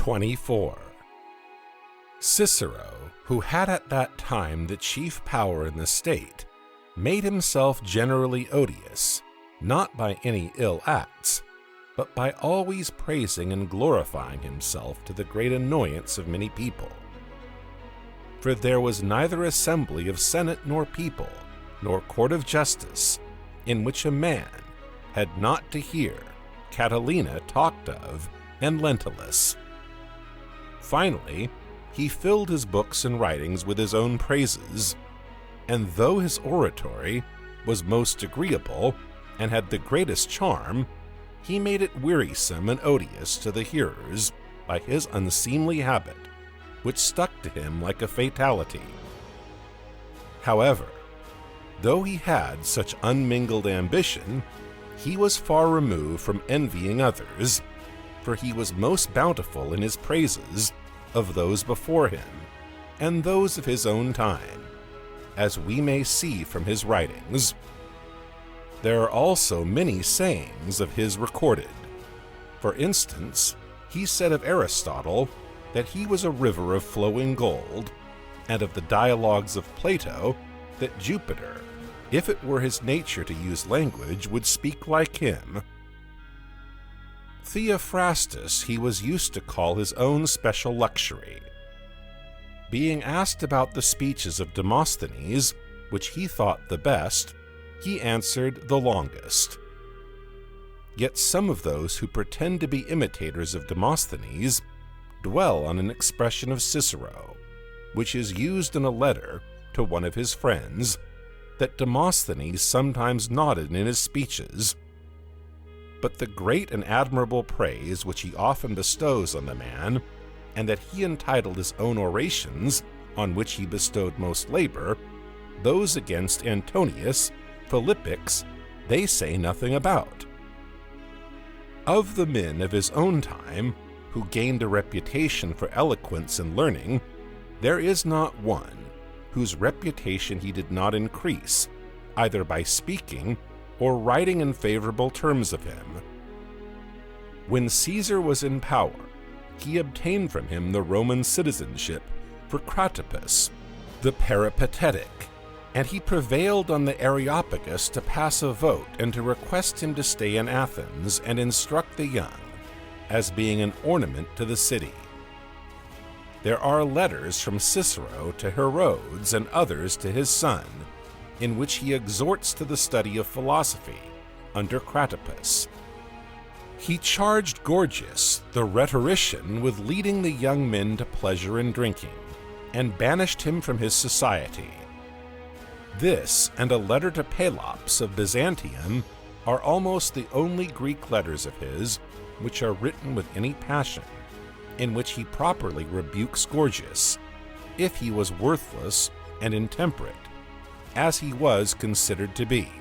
24. Cicero, who had at that time the chief power in the state, made himself generally odious, not by any ill acts, but by always praising and glorifying himself to the great annoyance of many people. For there was neither assembly of senate nor people, nor court of justice, in which a man had not to hear Catiline talked of and Lentulus. Finally, he filled his books and writings with his own praises, and though his oratory was most agreeable and had the greatest charm, he made it wearisome and odious to the hearers by his unseemly habit, which stuck to him like a fatality. However, though he had such unmingled ambition, he was far removed from envying others, for he was most bountiful in his praises of those before him, and those of his own time, as we may see from his writings. There are also many sayings of his recorded. For instance, he said of Aristotle that he was a river of flowing gold, and of the dialogues of Plato that Jupiter, if it were his nature to use language, would speak like him. Theophrastus he was used to call his own special luxury. Being asked about the speeches of Demosthenes, which he thought the best, he answered the longest. Yet some of those who pretend to be imitators of Demosthenes dwell on an expression of Cicero, which is used in a letter to one of his friends, that Demosthenes sometimes nodded in his speeches. But the great and admirable praise which he often bestows on the man, and that he entitled his own orations, on which he bestowed most labor, those against Antonius, Philippics, they say nothing about. Of the men of his own time, who gained a reputation for eloquence and learning, there is not one whose reputation he did not increase, either by speaking or writing in favorable terms of him. When Caesar was in power, he obtained from him the Roman citizenship for Cratippus, the peripatetic, and he prevailed on the Areopagus to pass a vote and to request him to stay in Athens and instruct the young, as being an ornament to the city. There are letters from Cicero to Herodes and others to his son, in which he exhorts to the study of philosophy under Cratippus. He charged Gorgias, the rhetorician, with leading the young men to pleasure and drinking, and banished him from his society. This and a letter to Pelops of Byzantium are almost the only Greek letters of his which are written with any passion, in which he properly rebukes Gorgias, if he was worthless and intemperate, as he was considered to be.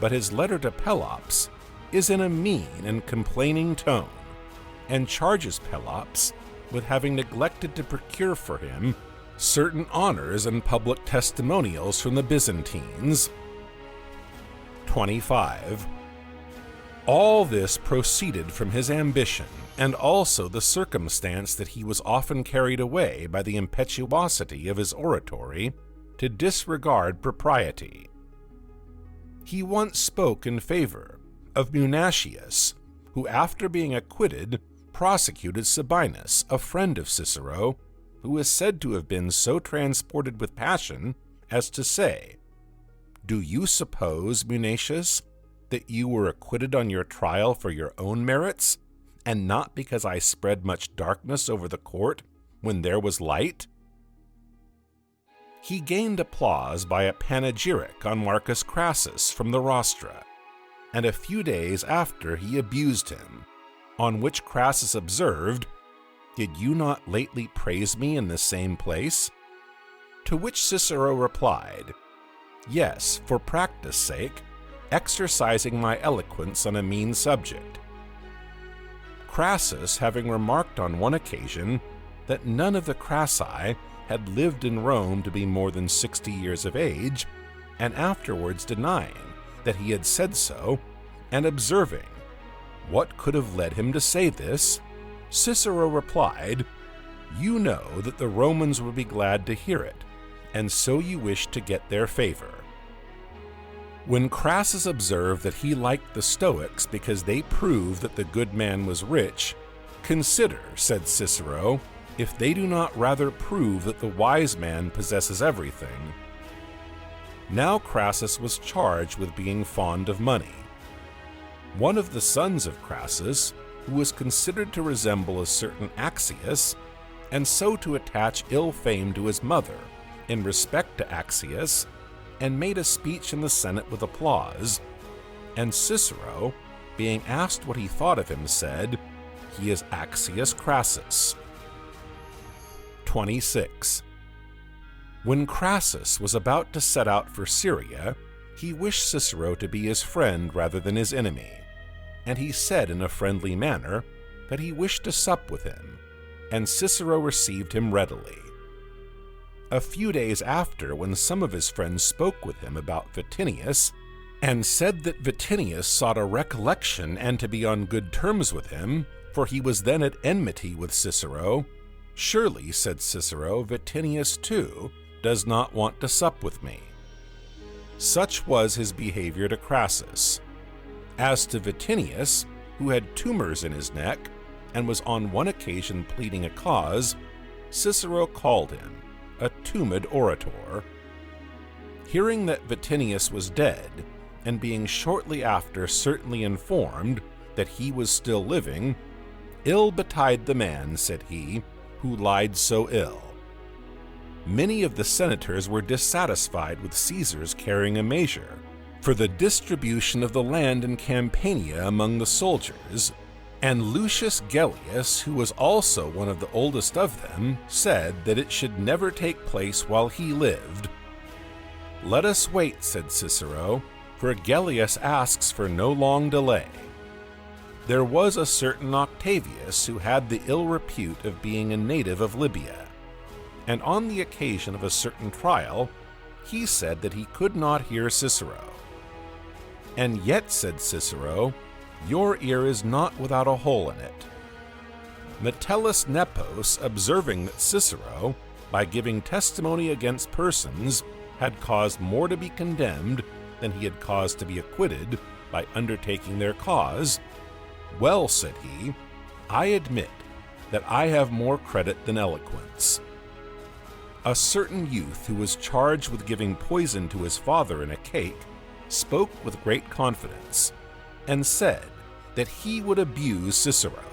But his letter to Pelops is in a mean and complaining tone, and charges Pelops with having neglected to procure for him certain honors and public testimonials from the Byzantines. 25. All this proceeded from his ambition, and also the circumstance that he was often carried away by the impetuosity of his oratory to disregard propriety. He once spoke in favor of Munatius, who after being acquitted prosecuted Sabinus, a friend of Cicero, who is said to have been so transported with passion as to say, "Do you suppose, Munatius, that you were acquitted on your trial for your own merits, and not because I spread much darkness over the court when there was light?" He gained applause by a panegyric on Marcus Crassus from the rostra, and a few days after he abused him, on which Crassus observed, "Did you not lately praise me in the same place?" To which Cicero replied, "Yes, for practice sake, exercising my eloquence on a mean subject." Crassus having remarked on one occasion that none of the Crassi had lived in Rome to be more than 60 years of age, and afterwards denying that he had said so, and observing, "What could have led him to say this?" Cicero replied, "You know that the Romans would be glad to hear it, and so you wish to get their favor." When Crassus observed that he liked the Stoics because they proved that the good man was rich, "Consider," said Cicero, "if they do not rather prove that the wise man possesses everything." Now Crassus was charged with being fond of money. One of the sons of Crassus, who was considered to resemble a certain Axius, and so to attach ill fame to his mother in respect to Axius, and made a speech in the Senate with applause, and Cicero, being asked what he thought of him, said, "He is Axius Crassus." 26. When Crassus was about to set out for Syria, he wished Cicero to be his friend rather than his enemy, and he said in a friendly manner that he wished to sup with him, and Cicero received him readily. A few days after, when some of his friends spoke with him about Vatinius, and said that Vatinius sought a recollection and to be on good terms with him, for he was then at enmity with Cicero, "Surely," said Cicero, "Vatinius too does not want to sup with me." Such was his behavior to Crassus. As to Vatinius, who had tumors in his neck, and was on one occasion pleading a cause, Cicero called him a tumid orator. Hearing that Vatinius was dead, and being shortly after certainly informed that he was still living, "Ill betide the man," said he, "who lied so ill." Many of the senators were dissatisfied with Caesar's carrying a measure for the distribution of the land in Campania among the soldiers, and Lucius Gellius, who was also one of the oldest of them, said that it should never take place while he lived. "Let us wait," said Cicero, "for Gellius asks for no long delay." There was a certain Octavius who had the ill repute of being a native of Libya, and on the occasion of a certain trial, he said that he could not hear Cicero. "And yet," said Cicero, "your ear is not without a hole in it." Metellus Nepos, observing that Cicero, by giving testimony against persons, had caused more to be condemned than he had caused to be acquitted by undertaking their cause, "Well," said he, "I admit that I have more credit than eloquence." A certain youth who was charged with giving poison to his father in a cake spoke with great confidence, and said that he would abuse Cicero.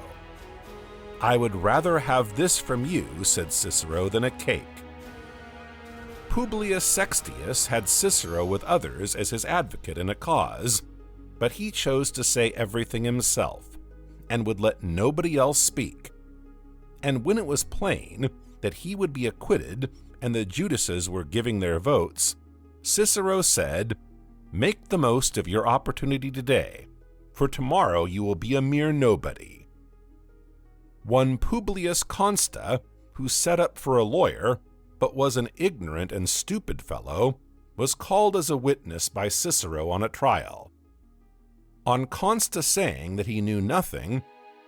"I would rather have this from you," said Cicero, "than a cake." Publius Sextius had Cicero with others as his advocate in a cause, but he chose to say everything himself, and would let nobody else speak. And when it was plain that he would be acquitted and the Judases were giving their votes, Cicero said, "Make the most of your opportunity today, for tomorrow you will be a mere nobody." One Publius Consta, who set up for a lawyer, but was an ignorant and stupid fellow, was called as a witness by Cicero on a trial. On Consta saying that he knew nothing,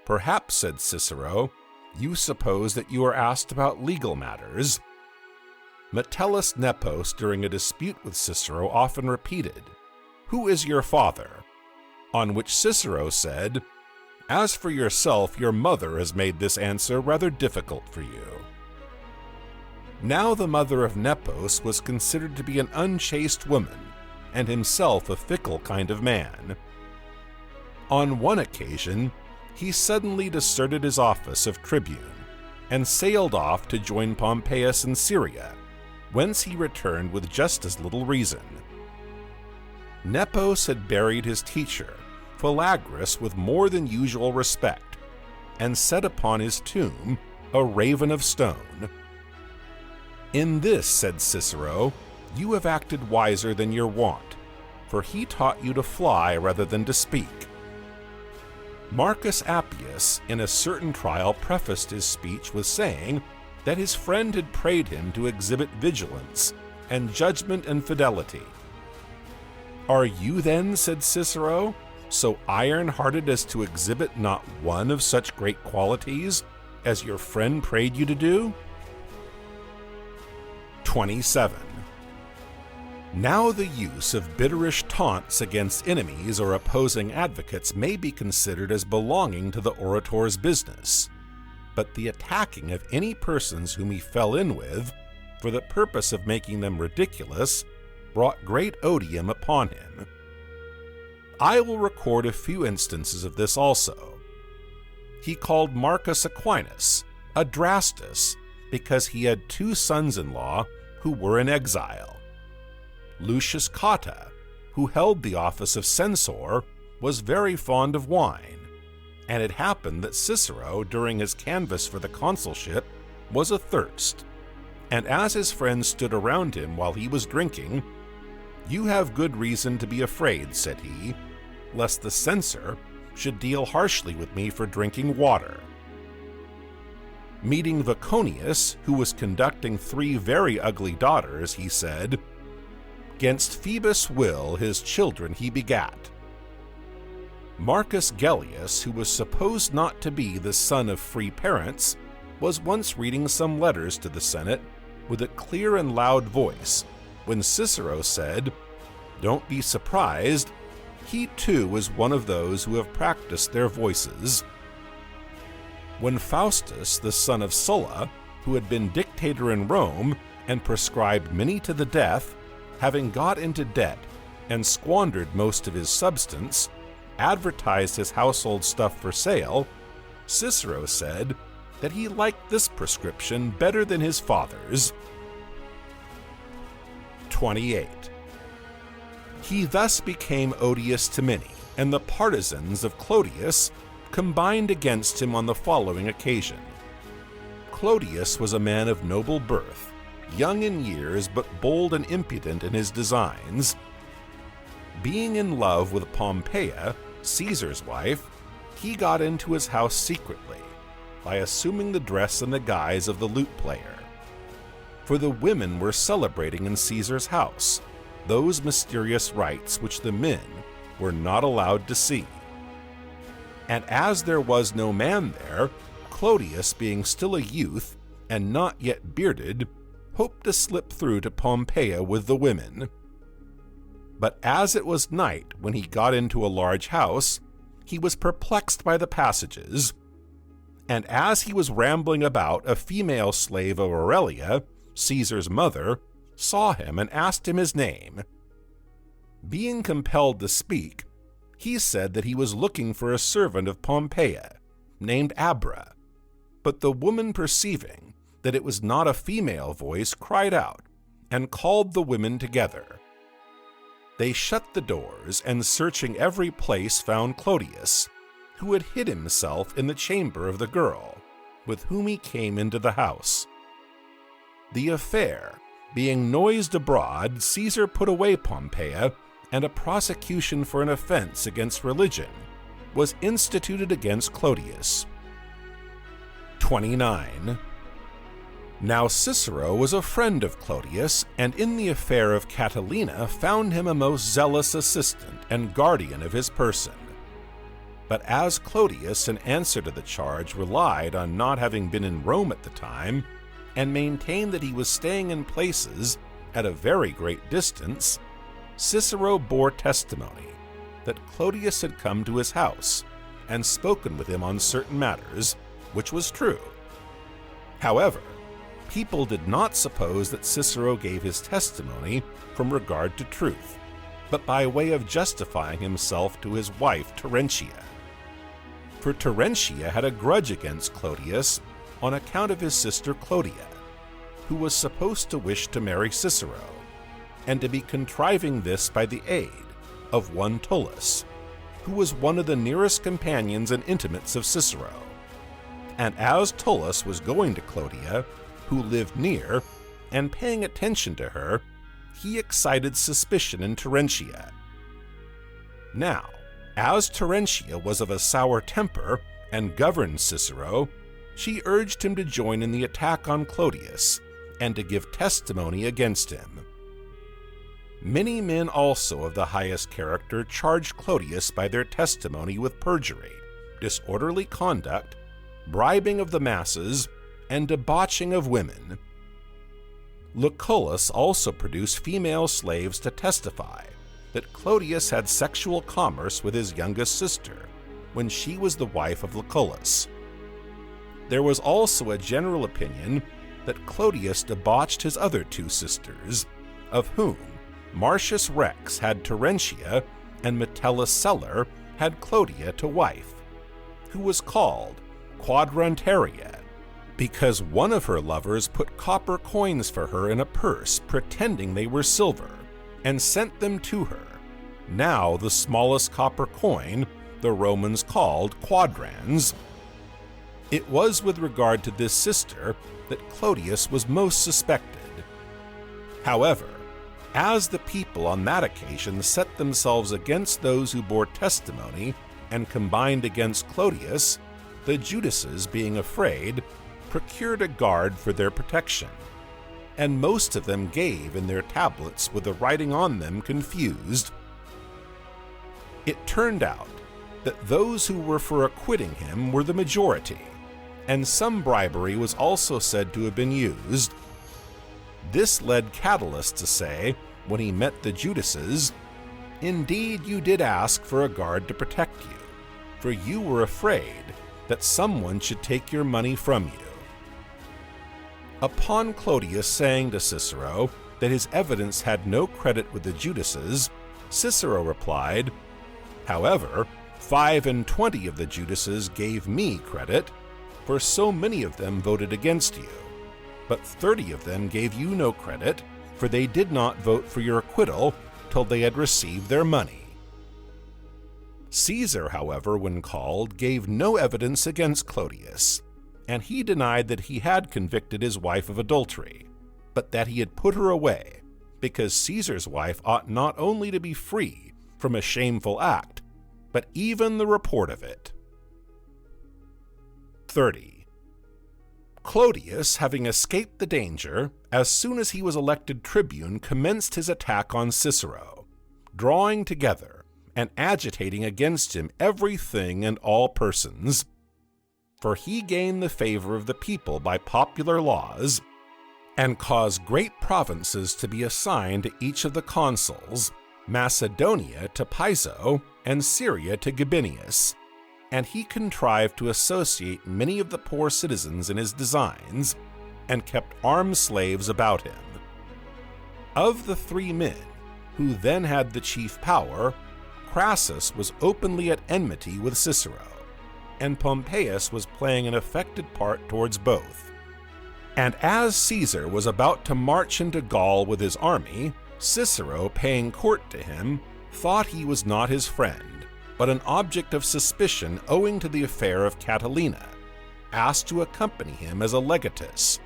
"Perhaps," said Cicero, "you suppose that you are asked about legal matters." Metellus Nepos, during a dispute with Cicero, often repeated, "Who is your father?" On which Cicero said, "As for yourself, your mother has made this answer rather difficult for you." Now the mother of Nepos was considered to be an unchaste woman, and himself a fickle kind of man. On one occasion, he suddenly deserted his office of tribune, and sailed off to join Pompeius in Syria, whence he returned with just as little reason. Nepos had buried his teacher, Philagris, with more than usual respect, and set upon his tomb a raven of stone. "In this," said Cicero, "you have acted wiser than your wont, for he taught you to fly rather than to speak." Marcus Appius, in a certain trial, prefaced his speech with saying that his friend had prayed him to exhibit vigilance and judgment and fidelity. "Are you then," said Cicero, so iron-hearted as to exhibit not one of such great qualities as your friend prayed you to do? 27. Now the use of bitterish taunts against enemies or opposing advocates may be considered as belonging to the orator's business, but the attacking of any persons whom he fell in with, for the purpose of making them ridiculous, brought great odium upon him. I will record a few instances of this also. He called Marcus Aquinas Adrastus because he had 2 sons-in-law who were in exile. Lucius Cotta, who held the office of censor, was very fond of wine, and it happened that Cicero, during his canvass for the consulship, was athirst, and as his friends stood around him while he was drinking, "You have good reason to be afraid," said he, "lest the censor should deal harshly with me for drinking water." Meeting Vaconius, who was conducting 3 very ugly daughters, he said, "'Gainst Phoebus' will his children he begat." Marcus Gellius, who was supposed not to be the son of free parents, was once reading some letters to the Senate with a clear and loud voice, when Cicero said, "Don't be surprised, he too was one of those who have practiced their voices." When Faustus, the son of Sulla, who had been dictator in Rome and prescribed many to the death, having got into debt and squandered most of his substance, advertised his household stuff for sale, Cicero said that he liked this prescription better than his father's. 28. He thus became odious to many, and the partisans of Clodius combined against him on the following occasion. Clodius was a man of noble birth, young in years but bold and impudent in his designs. Being in love with Pompeia, Caesar's wife, he got into his house secretly, by assuming the dress and the guise of the lute player. For the women were celebrating in Caesar's house those mysterious rites which the men were not allowed to see. And as there was no man there, Clodius, being still a youth and not yet bearded, hoped to slip through to Pompeia with the women. But as it was night when he got into a large house, he was perplexed by the passages, and as he was rambling about, a female slave of Aurelia, Caesar's mother, saw him and asked him his name. Being compelled to speak, he said that he was looking for a servant of Pompeia, named Abra, but the woman, perceiving that it was not a female voice, cried out, and called the women together. They shut the doors, and searching every place found Clodius, who had hid himself in the chamber of the girl, with whom he came into the house. The affair being noised abroad, Caesar put away Pompeia, and a prosecution for an offense against religion was instituted against Clodius. 29. Now Cicero was a friend of Clodius, and in the affair of Catilina found him a most zealous assistant and guardian of his person. But as Clodius, in answer to the charge, relied on not having been in Rome at the time, and maintained that he was staying in places at a very great distance, Cicero bore testimony that Clodius had come to his house and spoken with him on certain matters, which was true. However, people did not suppose that Cicero gave his testimony from regard to truth, but by way of justifying himself to his wife Terentia. For Terentia had a grudge against Clodius on account of his sister Clodia, who was supposed to wish to marry Cicero, and to be contriving this by the aid of one Tullus, who was one of the nearest companions and intimates of Cicero. And as Tullus was going to Clodia, who lived near, and paying attention to her, he excited suspicion in Terentia. Now, as Terentia was of a sour temper and governed Cicero, she urged him to join in the attack on Clodius and to give testimony against him. Many men also of the highest character charged Clodius by their testimony with perjury, disorderly conduct, bribing of the masses, and debauching of women. Lucullus also produced female slaves to testify that Clodius had sexual commerce with his youngest sister when she was the wife of Lucullus. There was also a general opinion that Clodius debauched his other two sisters, of whom Marcius Rex had Terentia and Metellus Celer had Clodia to wife, who was called Quadrantaria, because one of her lovers put copper coins for her in a purse pretending they were silver, and sent them to her. Now the smallest copper coin the Romans called quadrans. It was with regard to this sister that Clodius was most suspected. However, as the people on that occasion set themselves against those who bore testimony and combined against Clodius, the Judases, being afraid, procured a guard for their protection, and most of them gave in their tablets with the writing on them confused. It turned out that those who were for acquitting him were the majority, and some bribery was also said to have been used. This led Catullus to say, when he met the Judases, "Indeed you did ask for a guard to protect you, for you were afraid that someone should take your money from you." Upon Clodius saying to Cicero that his evidence had no credit with the Judases, Cicero replied, "However, 25 of the Judases gave me credit, for so many of them voted against you, but 30 of them gave you no credit, for they did not vote for your acquittal till they had received their money." Caesar, however, when called, gave no evidence against Clodius, and he denied that he had convicted his wife of adultery, but that he had put her away, because Caesar's wife ought not only to be free from a shameful act, but even the report of it. 30. Clodius, having escaped the danger, as soon as he was elected tribune, commenced his attack on Cicero, drawing together and agitating against him everything and all persons. For he gained the favor of the people by popular laws, and caused great provinces to be assigned to each of the consuls, Macedonia to Piso, and Syria to Gabinius, and he contrived to associate many of the poor citizens in his designs, and kept armed slaves about him. Of the 3 men who then had the chief power, Crassus was openly at enmity with Cicero, and Pompeius was playing an affected part towards both. And as Caesar was about to march into Gaul with his army, Cicero, paying court to him, thought he was not his friend, but an object of suspicion owing to the affair of Catiline, asked to accompany him as a legatus.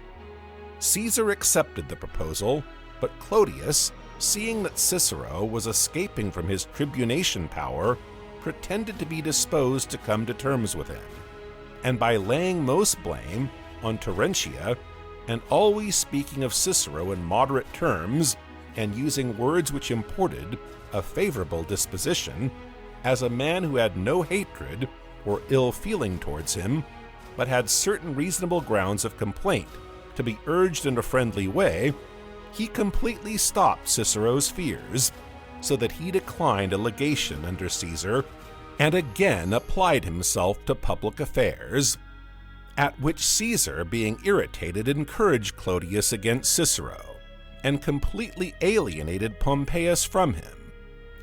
Caesar accepted the proposal, but Clodius, seeing that Cicero was escaping from his tribunation power, pretended to be disposed to come to terms with him, and by laying most blame on Terentia, and always speaking of Cicero in moderate terms, and using words which imported a favorable disposition, as a man who had no hatred or ill feeling towards him, but had certain reasonable grounds of complaint to be urged in a friendly way, he completely stopped Cicero's fears, so that he declined a legation under Caesar, and again applied himself to public affairs, at which Caesar, being irritated, encouraged Clodius against Cicero, and completely alienated Pompeius from him,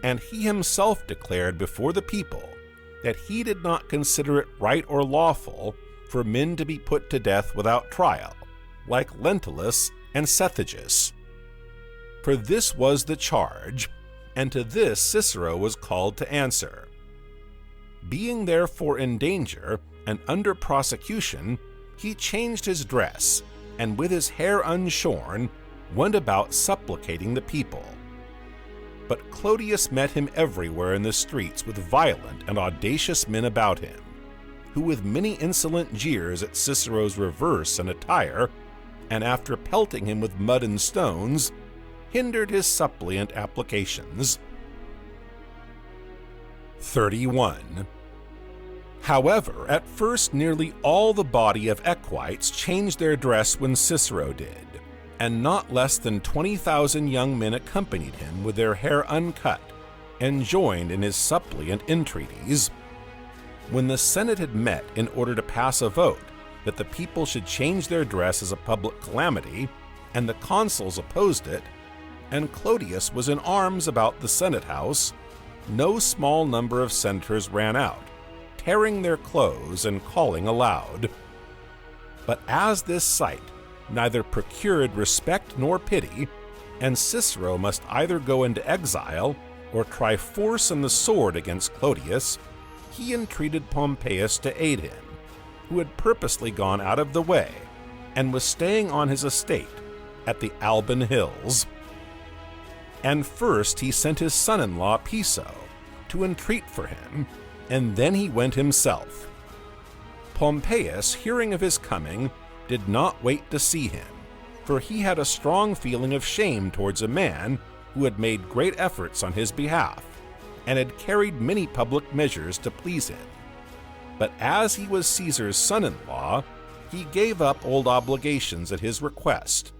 and he himself declared before the people that he did not consider it right or lawful for men to be put to death without trial, like Lentulus and Cethegus. For this was the charge, and to this Cicero was called to answer. Being therefore in danger and under prosecution, he changed his dress, and with his hair unshorn, went about supplicating the people. But Clodius met him everywhere in the streets with violent and audacious men about him, who with many insolent jeers at Cicero's reverse and attire, and after pelting him with mud and stones, hindered his suppliant applications. 31. However, at first nearly all the body of equites changed their dress when Cicero did, and not less than 20,000 young men accompanied him with their hair uncut and joined in his suppliant entreaties. When the Senate had met in order to pass a vote that the people should change their dress as a public calamity, and the consuls opposed it, and Clodius was in arms about the Senate house, no small number of senators ran out, tearing their clothes and calling aloud. But as this sight neither procured respect nor pity, and Cicero must either go into exile or try force and the sword against Clodius, he entreated Pompeius to aid him, who had purposely gone out of the way and was staying on his estate at the Alban Hills. And first he sent his son-in-law Piso to entreat for him, and then he went himself. Pompeius, hearing of his coming, did not wait to see him, for he had a strong feeling of shame towards a man who had made great efforts on his behalf and had carried many public measures to please him. But as he was Caesar's son-in-law, he gave up old obligations at his request,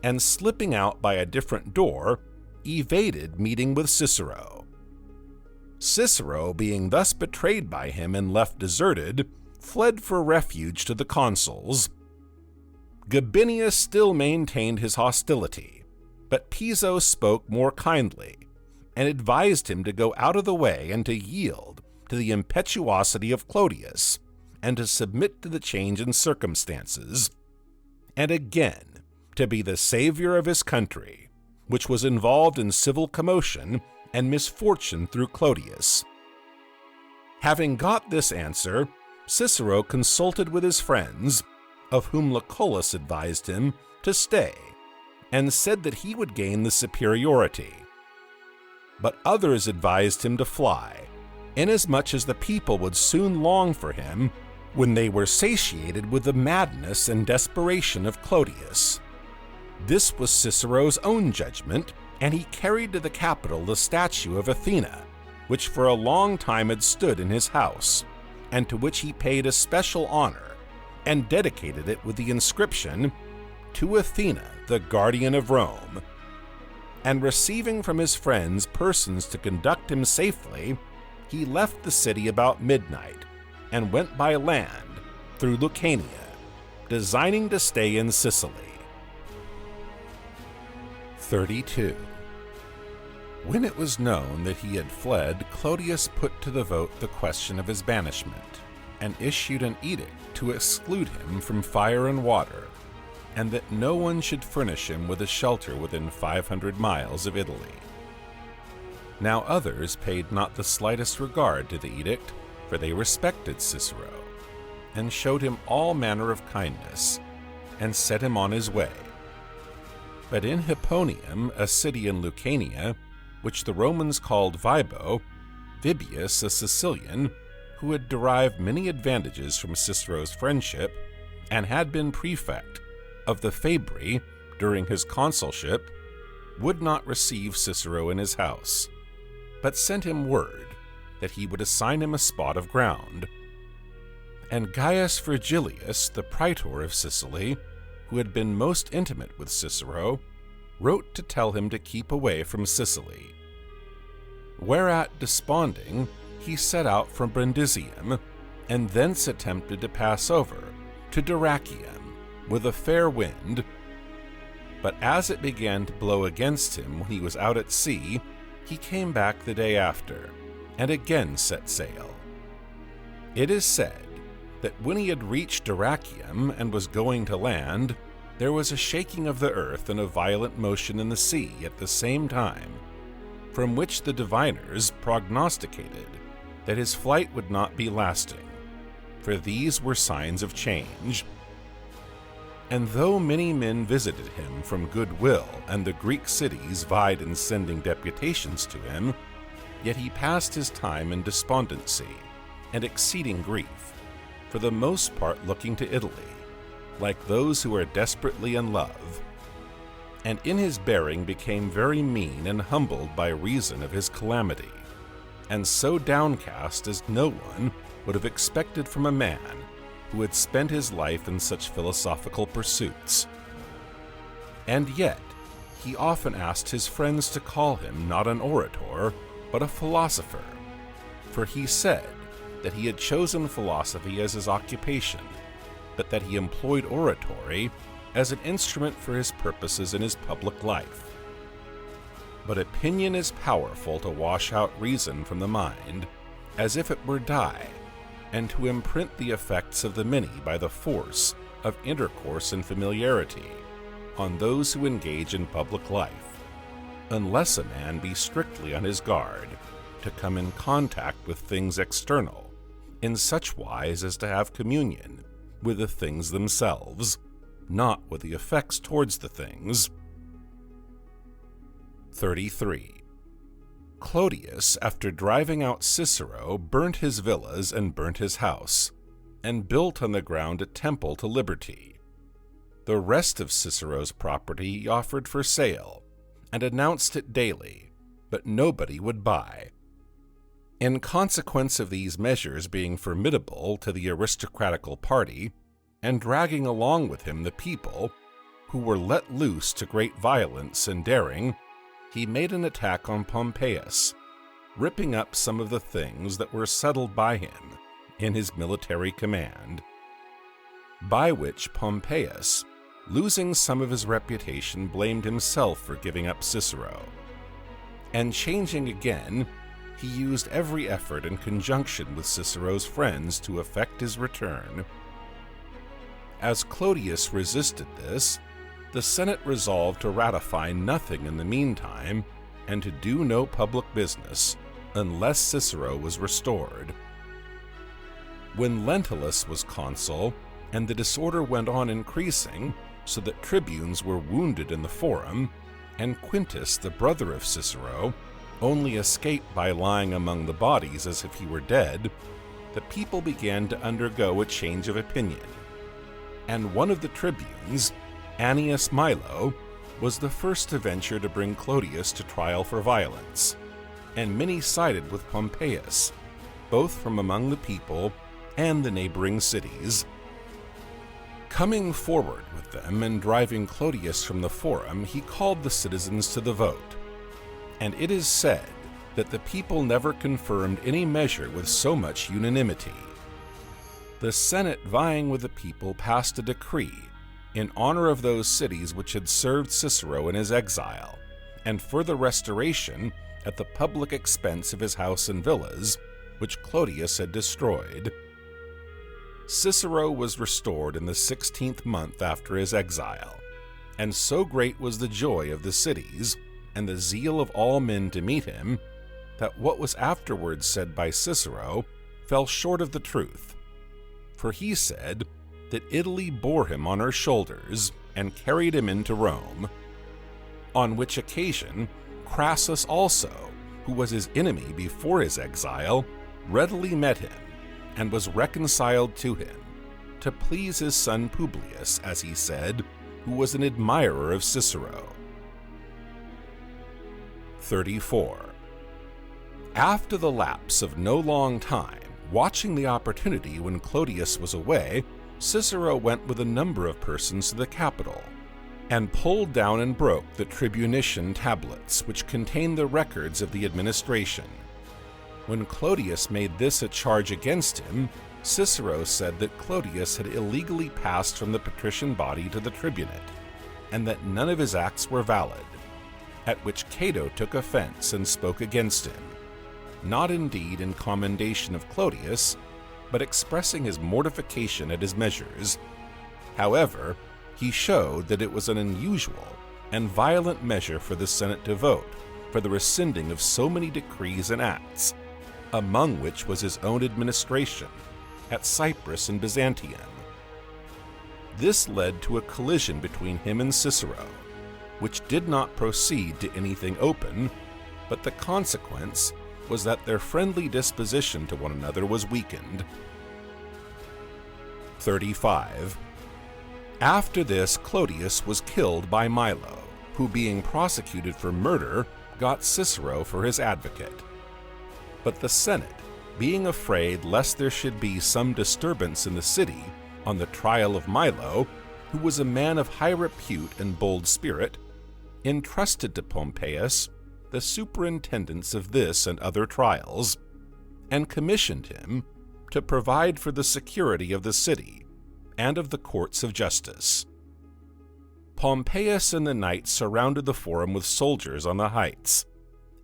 and slipping out by a different door, evaded meeting with Cicero. Cicero, being thus betrayed by him and left deserted, fled for refuge to the consuls. Gabinius still maintained his hostility, but Piso spoke more kindly, and advised him to go out of the way and to yield to the impetuosity of Clodius, and to submit to the change in circumstances, and again to be the savior of his country, which was involved in civil commotion and misfortune through Clodius. Having got this answer, Cicero consulted with his friends, of whom Lucullus advised him to stay, and said that he would gain the superiority. But others advised him to fly, inasmuch as the people would soon long for him when they were satiated with the madness and desperation of Clodius. This was Cicero's own judgment, and he carried to the Capitol the statue of Athena, which for a long time had stood in his house, and to which he paid a special honor, and dedicated it with the inscription, "To Athena, the guardian of Rome." And receiving from his friends persons to conduct him safely, he left the city about midnight, and went by land through Lucania, designing to stay in Sicily. 32. When it was known that he had fled, Clodius put to the vote the question of his banishment, and issued an edict to exclude him from fire and water, and that no one should furnish him with a shelter within 500 miles of Italy. Now others paid not the slightest regard to the edict, for they respected Cicero, and showed him all manner of kindness, and set him on his way. But in Hipponium, a city in Lucania, which the Romans called Vibo, Vibius, a Sicilian, who had derived many advantages from Cicero's friendship, and had been prefect of the Fabri during his consulship, would not receive Cicero in his house, but sent him word that he would assign him a spot of ground. And Gaius Virgilius, the praetor of Sicily, who had been most intimate with Cicero, wrote to tell him to keep away from Sicily. Whereat, desponding, he set out from Brundisium, and thence attempted to pass over to Dyrrachium with a fair wind. But as it began to blow against him when he was out at sea, he came back the day after, and again set sail. It is said that when he had reached Dyrrachium and was going to land, there was a shaking of the earth and a violent motion in the sea at the same time, from which the diviners prognosticated that his flight would not be lasting, for these were signs of change. And though many men visited him from goodwill, and the Greek cities vied in sending deputations to him, yet he passed his time in despondency and exceeding grief, for the most part looking to Italy, like those who are desperately in love. and in his bearing became very mean and humbled by reason of his calamity, and so downcast as no one would have expected from a man who had spent his life in such philosophical pursuits. And yet, he often asked his friends to call him not an orator, but a philosopher, for he said that he had chosen philosophy as his occupation, but that he employed oratory as an instrument for his purposes in his public life. But opinion is powerful to wash out reason from the mind, as if it were dye, and to imprint the effects of the many by the force of intercourse and familiarity on those who engage in public life, unless a man be strictly on his guard to come in contact with things external, in such wise as to have communion with the things themselves, not with the effects towards the things. 33. Clodius, after driving out Cicero, burnt his villas and burnt his house, and built on the ground a temple to liberty. The rest of Cicero's property he offered for sale, and announced it daily, but nobody would buy. In consequence of these measures being formidable to the aristocratical party, and dragging along with him the people, who were let loose to great violence and daring, he made an attack on Pompeius, ripping up some of the things that were settled by him in his military command, by which Pompeius, losing some of his reputation, blamed himself for giving up Cicero. And changing again, he used every effort in conjunction with Cicero's friends to effect his return. As Clodius resisted this, the Senate resolved to ratify nothing in the meantime and to do no public business unless Cicero was restored. When Lentulus was consul, and the disorder went on increasing, so that tribunes were wounded in the forum, and Quintus, the brother of Cicero, only escaped by lying among the bodies as if he were dead, the people began to undergo a change of opinion. And one of the tribunes, Annius Milo, was the first to venture to bring Clodius to trial for violence, and many sided with Pompeius, both from among the people and the neighboring cities. Coming forward with them and driving Clodius from the forum, he called the citizens to the vote. And it is said that the people never confirmed any measure with so much unanimity. The Senate, vying with the people, passed a decree in honor of those cities which had served Cicero in his exile, and for the restoration, at the public expense of his house and villas, which Clodius had destroyed. Cicero was restored in the 16th month after his exile, and so great was the joy of the cities and the zeal of all men to meet him, that what was afterwards said by Cicero fell short of the truth. For he said that Italy bore him on her shoulders and carried him into Rome, on which occasion Crassus also, who was his enemy before his exile, readily met him, and was reconciled to him, to please his son Publius, as he said, who was an admirer of Cicero. 34. After the lapse of no long time, watching the opportunity when Clodius was away, Cicero went with a number of persons to the Capitol, and pulled down and broke the tribunician tablets which contained the records of the administration. When Clodius made this a charge against him, Cicero said that Clodius had illegally passed from the patrician body to the tribunate, and that none of his acts were valid, at which Cato took offense and spoke against him, not indeed in commendation of Clodius, but expressing his mortification at his measures. However, he showed that it was an unusual and violent measure for the Senate to vote for the rescinding of so many decrees and acts, among which was his own administration at Cyprus and Byzantium. This led to a collision between him and Cicero, which did not proceed to anything open, but the consequence was that their friendly disposition to one another was weakened. 35. After this, Clodius was killed by Milo, who, being prosecuted for murder, got Cicero for his advocate. But the Senate, being afraid lest there should be some disturbance in the city on the trial of Milo, who was a man of high repute and bold spirit, entrusted to Pompeius the superintendence of this and other trials, and commissioned him to provide for the security of the city and of the courts of justice. Pompeius and the knights surrounded the forum with soldiers on the heights,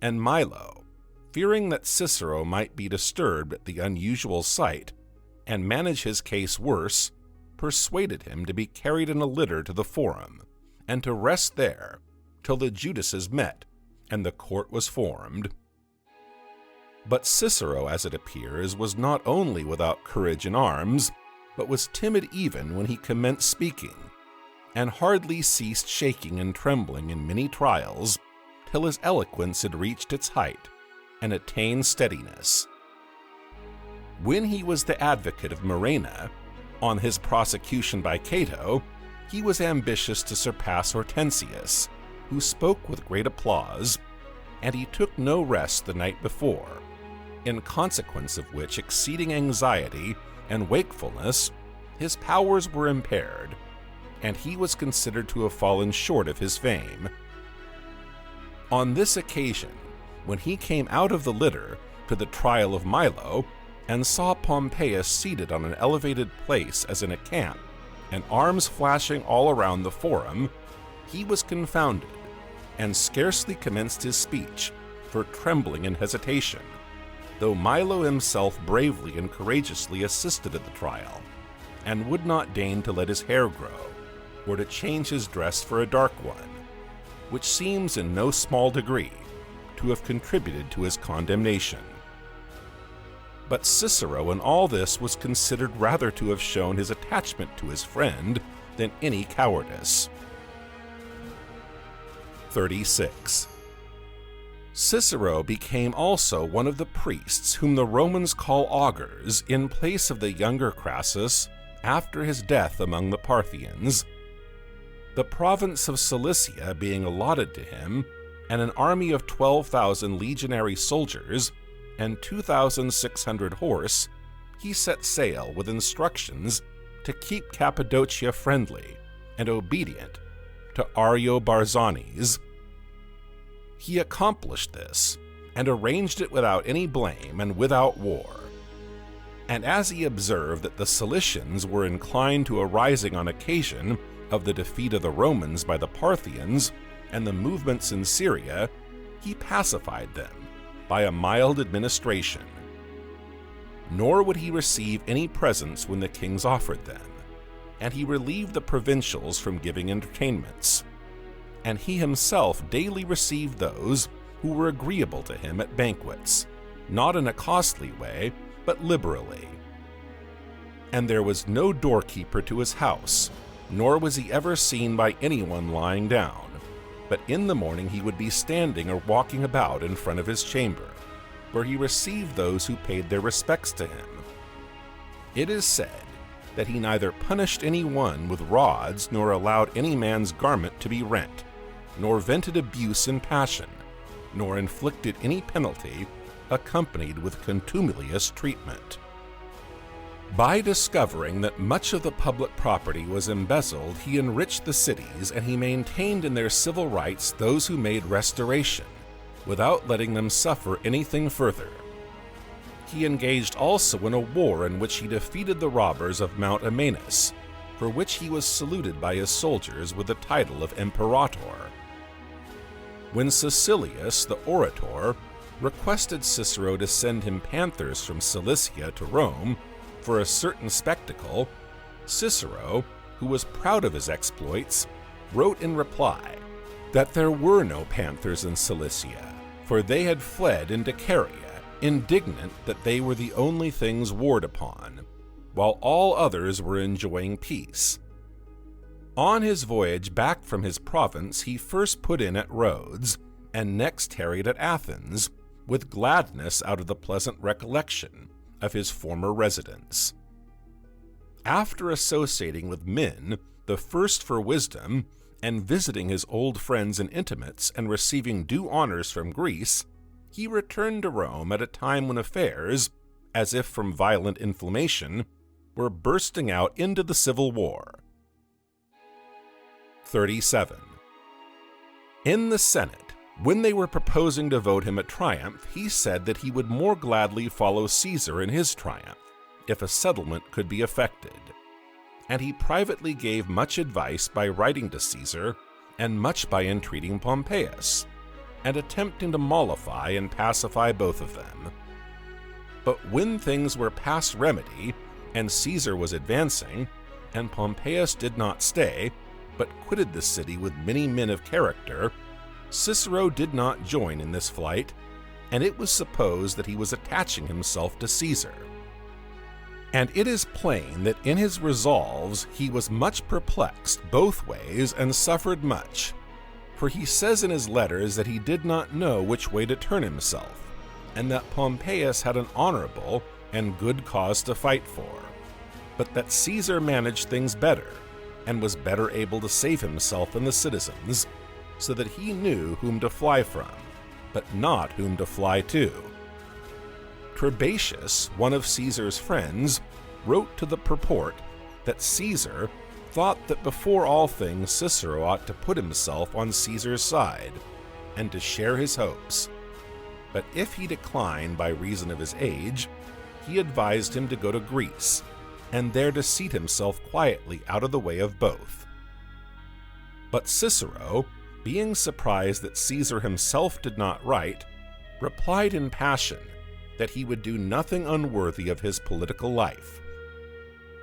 and Milo, fearing that Cicero might be disturbed at the unusual sight and manage his case worse, persuaded him to be carried in a litter to the forum, and to rest there till the judices met and the court was formed. But Cicero, as it appears, was not only without courage in arms, but was timid even when he commenced speaking, and hardly ceased shaking and trembling in many trials, till his eloquence had reached its height and attained steadiness. When he was the advocate of Murena, on his prosecution by Cato, he was ambitious to surpass Hortensius, who spoke with great applause, and he took no rest the night before, in consequence of which exceeding anxiety and wakefulness, his powers were impaired, and he was considered to have fallen short of his fame. On this occasion, when he came out of the litter to the trial of Milo, and saw Pompeius seated on an elevated place as in a camp, and arms flashing all around the forum, he was confounded, and scarcely commenced his speech, for trembling and hesitation, though Milo himself bravely and courageously assisted at the trial, and would not deign to let his hair grow, or to change his dress for a dark one, which seems in no small degree to have contributed to his condemnation. But Cicero in all this was considered rather to have shown his attachment to his friend than any cowardice. 36. Cicero became also one of the priests whom the Romans call augurs in place of the younger Crassus after his death among the Parthians, the province of Cilicia being allotted to him, and an army of 12,000 legionary soldiers and 2,600 horse, he set sail with instructions to keep Cappadocia friendly and obedient to Ariobarzanes. He accomplished this, and arranged it without any blame and without war. And as he observed that the Cilicians were inclined to a rising on occasion of the defeat of the Romans by the Parthians and the movements in Syria, he pacified them by a mild administration. Nor would he receive any presents when the kings offered them, and he relieved the provincials from giving entertainments. And he himself daily received those who were agreeable to him at banquets, not in a costly way, but liberally. And there was no doorkeeper to his house, nor was he ever seen by anyone lying down, but in the morning he would be standing or walking about in front of his chamber, where he received those who paid their respects to him. It is said that he neither punished any one with rods, nor allowed any man's garment to be rent, nor vented abuse in passion, nor inflicted any penalty accompanied with contumelious treatment. By discovering that much of the public property was embezzled, he enriched the cities, and he maintained in their civil rights those who made restoration, without letting them suffer anything further. He engaged also in a war in which he defeated the robbers of Mount Amanus, for which he was saluted by his soldiers with the title of Imperator. When Caecilius, the orator, requested Cicero to send him panthers from Cilicia to Rome for a certain spectacle, Cicero, who was proud of his exploits, wrote in reply that there were no panthers in Cilicia, for they had fled into Caria, indignant that they were the only things warred upon, while all others were enjoying peace. On his voyage back from his province, he first put in at Rhodes, and next tarried at Athens, with gladness out of the pleasant recollection of his former residence. After associating with men, the first for wisdom, and visiting his old friends and intimates and receiving due honors from Greece, he returned to Rome at a time when affairs, as if from violent inflammation, were bursting out into the civil war. 37. In the Senate, when they were proposing to vote him a triumph, he said that he would more gladly follow Caesar in his triumph, if a settlement could be effected. And he privately gave much advice by writing to Caesar, and much by entreating Pompeius, and attempting to mollify and pacify both of them. But when things were past remedy, and Caesar was advancing, and Pompeius did not stay, but quitted the city with many men of character, Cicero did not join in this flight, and it was supposed that he was attaching himself to Caesar. And it is plain that in his resolves he was much perplexed both ways and suffered much, for he says in his letters that he did not know which way to turn himself, and that Pompeius had an honorable and good cause to fight for, but that Caesar managed things better, and was better able to save himself and the citizens, so that he knew whom to fly from, but not whom to fly to. Trebatius, one of Caesar's friends, wrote to the purport that Caesar thought that before all things Cicero ought to put himself on Caesar's side, and to share his hopes. But if he declined by reason of his age, he advised him to go to Greece, and there to seat himself quietly out of the way of both. But Cicero, being surprised that Caesar himself did not write, replied in passion that he would do nothing unworthy of his political life.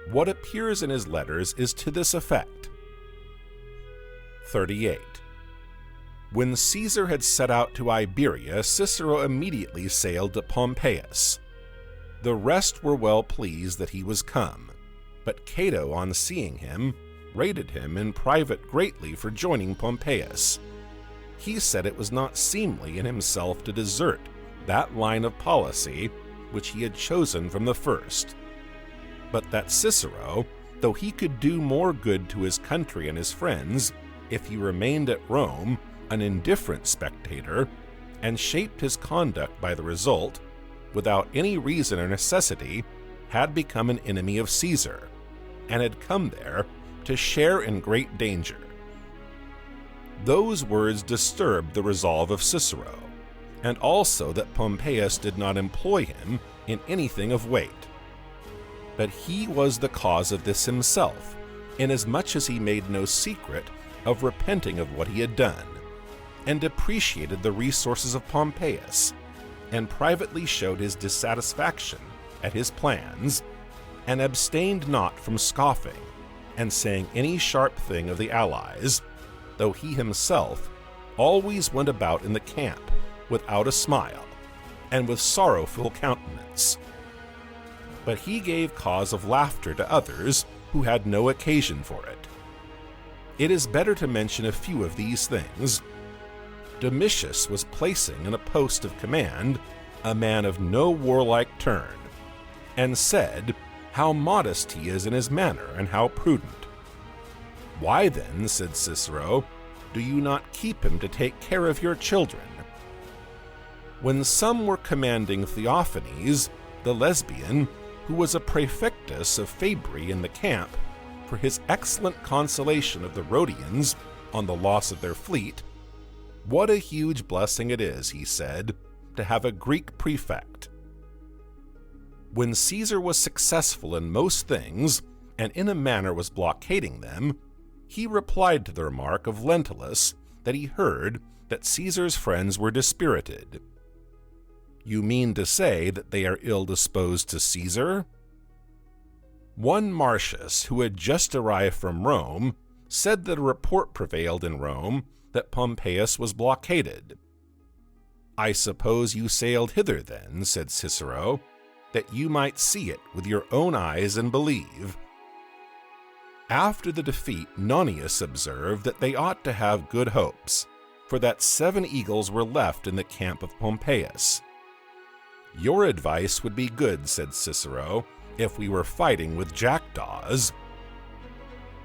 What appears in his letters is to this effect. 38. When Caesar had set out to Iberia, Cicero immediately sailed to Pompeius. The rest were well pleased that he was come, but Cato, on seeing him, rated him in private greatly for joining Pompeius. He said it was not seemly in himself to desert that line of policy which he had chosen from the first, but that Cicero, though he could do more good to his country and his friends if he remained at Rome an indifferent spectator, and shaped his conduct by the result, without any reason or necessity, had become an enemy of Caesar, and had come there to share in great danger. Those words disturbed the resolve of Cicero, and also that Pompeius did not employ him in anything of weight. But he was the cause of this himself, inasmuch as he made no secret of repenting of what he had done, and depreciated the resources of Pompeius, and privately showed his dissatisfaction at his plans, and abstained not from scoffing and saying any sharp thing of the allies, though he himself always went about in the camp without a smile, and with sorrowful countenance. But he gave cause of laughter to others who had no occasion for it. It is better to mention a few of these things. Domitius was placing in a post of command a man of no warlike turn, and said, "How modest he is in his manner, and how prudent." "Why then," said Cicero, "do you not keep him to take care of your children?" When some were commanding Theophanes, the Lesbian, who was a praefectus of Fabri in the camp, for his excellent consolation of the Rhodians on the loss of their fleet, "What a huge blessing it is," he said, "to have a Greek prefect." When Caesar was successful in most things, and in a manner was blockading them, he replied to the remark of Lentulus that he heard that Caesar's friends were dispirited. "You mean to say that they are ill-disposed to Caesar?" One Marcius, who had just arrived from Rome, said that a report prevailed in Rome that Pompeius was blockaded. "I suppose you sailed hither then," said Cicero, "that you might see it with your own eyes and believe." After the defeat, Nonius observed that they ought to have good hopes, for that 7 eagles were left in the camp of Pompeius. "Your advice would be good," said Cicero, "if we were fighting with jackdaws."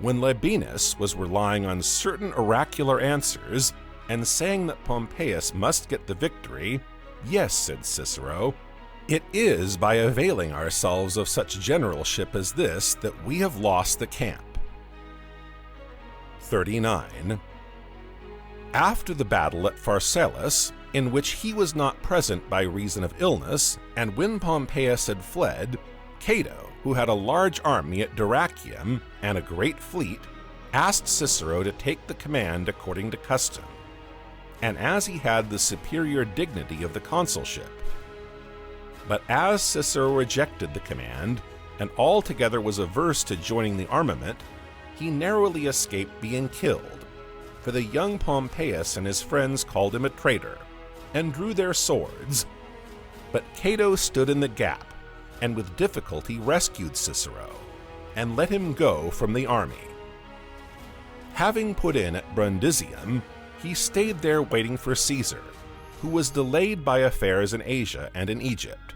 when Labienus was relying on certain oracular answers and saying that Pompeius must get the victory, "Yes," said Cicero, "it is by availing ourselves of such generalship as this that we have lost the camp." 39. After the battle at Pharsalus, in which he was not present by reason of illness, and when Pompeius had fled, Cato, who had a large army at Dyrrachium and a great fleet, asked Cicero to take the command according to custom, and as he had the superior dignity of the consulship. But as Cicero rejected the command, and altogether was averse to joining the armament, he narrowly escaped being killed, for the young Pompeius and his friends called him a traitor, and drew their swords. But Cato stood in the gap, and with difficulty rescued Cicero, and let him go from the army. Having put in at Brundisium, he stayed there waiting for Caesar, who was delayed by affairs in Asia and in Egypt.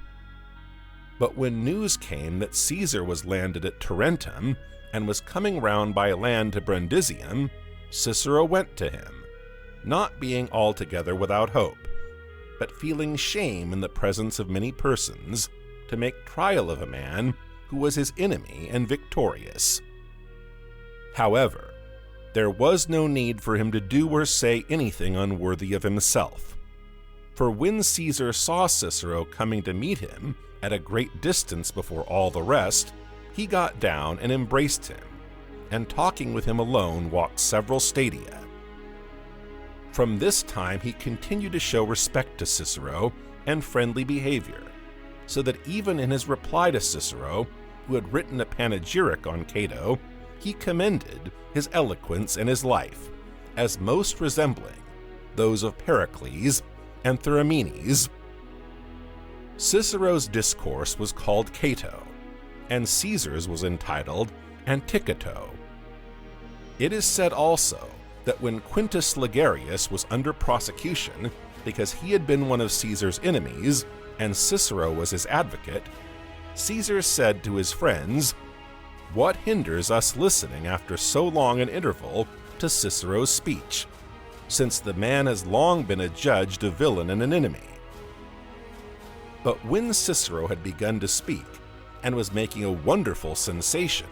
But when news came that Caesar was landed at Tarentum and was coming round by land to Brundisium, Cicero went to him, not being altogether without hope, but feeling shame in the presence of many persons, to make trial of a man who was his enemy and victorious. However, there was no need for him to do or say anything unworthy of himself. For when Caesar saw Cicero coming to meet him at a great distance before all the rest, he got down and embraced him, and talking with him alone walked several stadia. From this time he continued to show respect to Cicero and friendly behavior, so that even in his reply to Cicero, who had written a panegyric on Cato, he commended his eloquence and his life, as most resembling those of Pericles and Theramenes. Cicero's discourse was called Cato, and Caesar's was entitled Anticato. It is said also that when Quintus Ligarius was under prosecution because he had been one of Caesar's enemies, and Cicero was his advocate, Caesar said to his friends, "What hinders us listening after so long an interval to Cicero's speech, since the man has long been adjudged a villain and an enemy?" But when Cicero had begun to speak, and was making a wonderful sensation,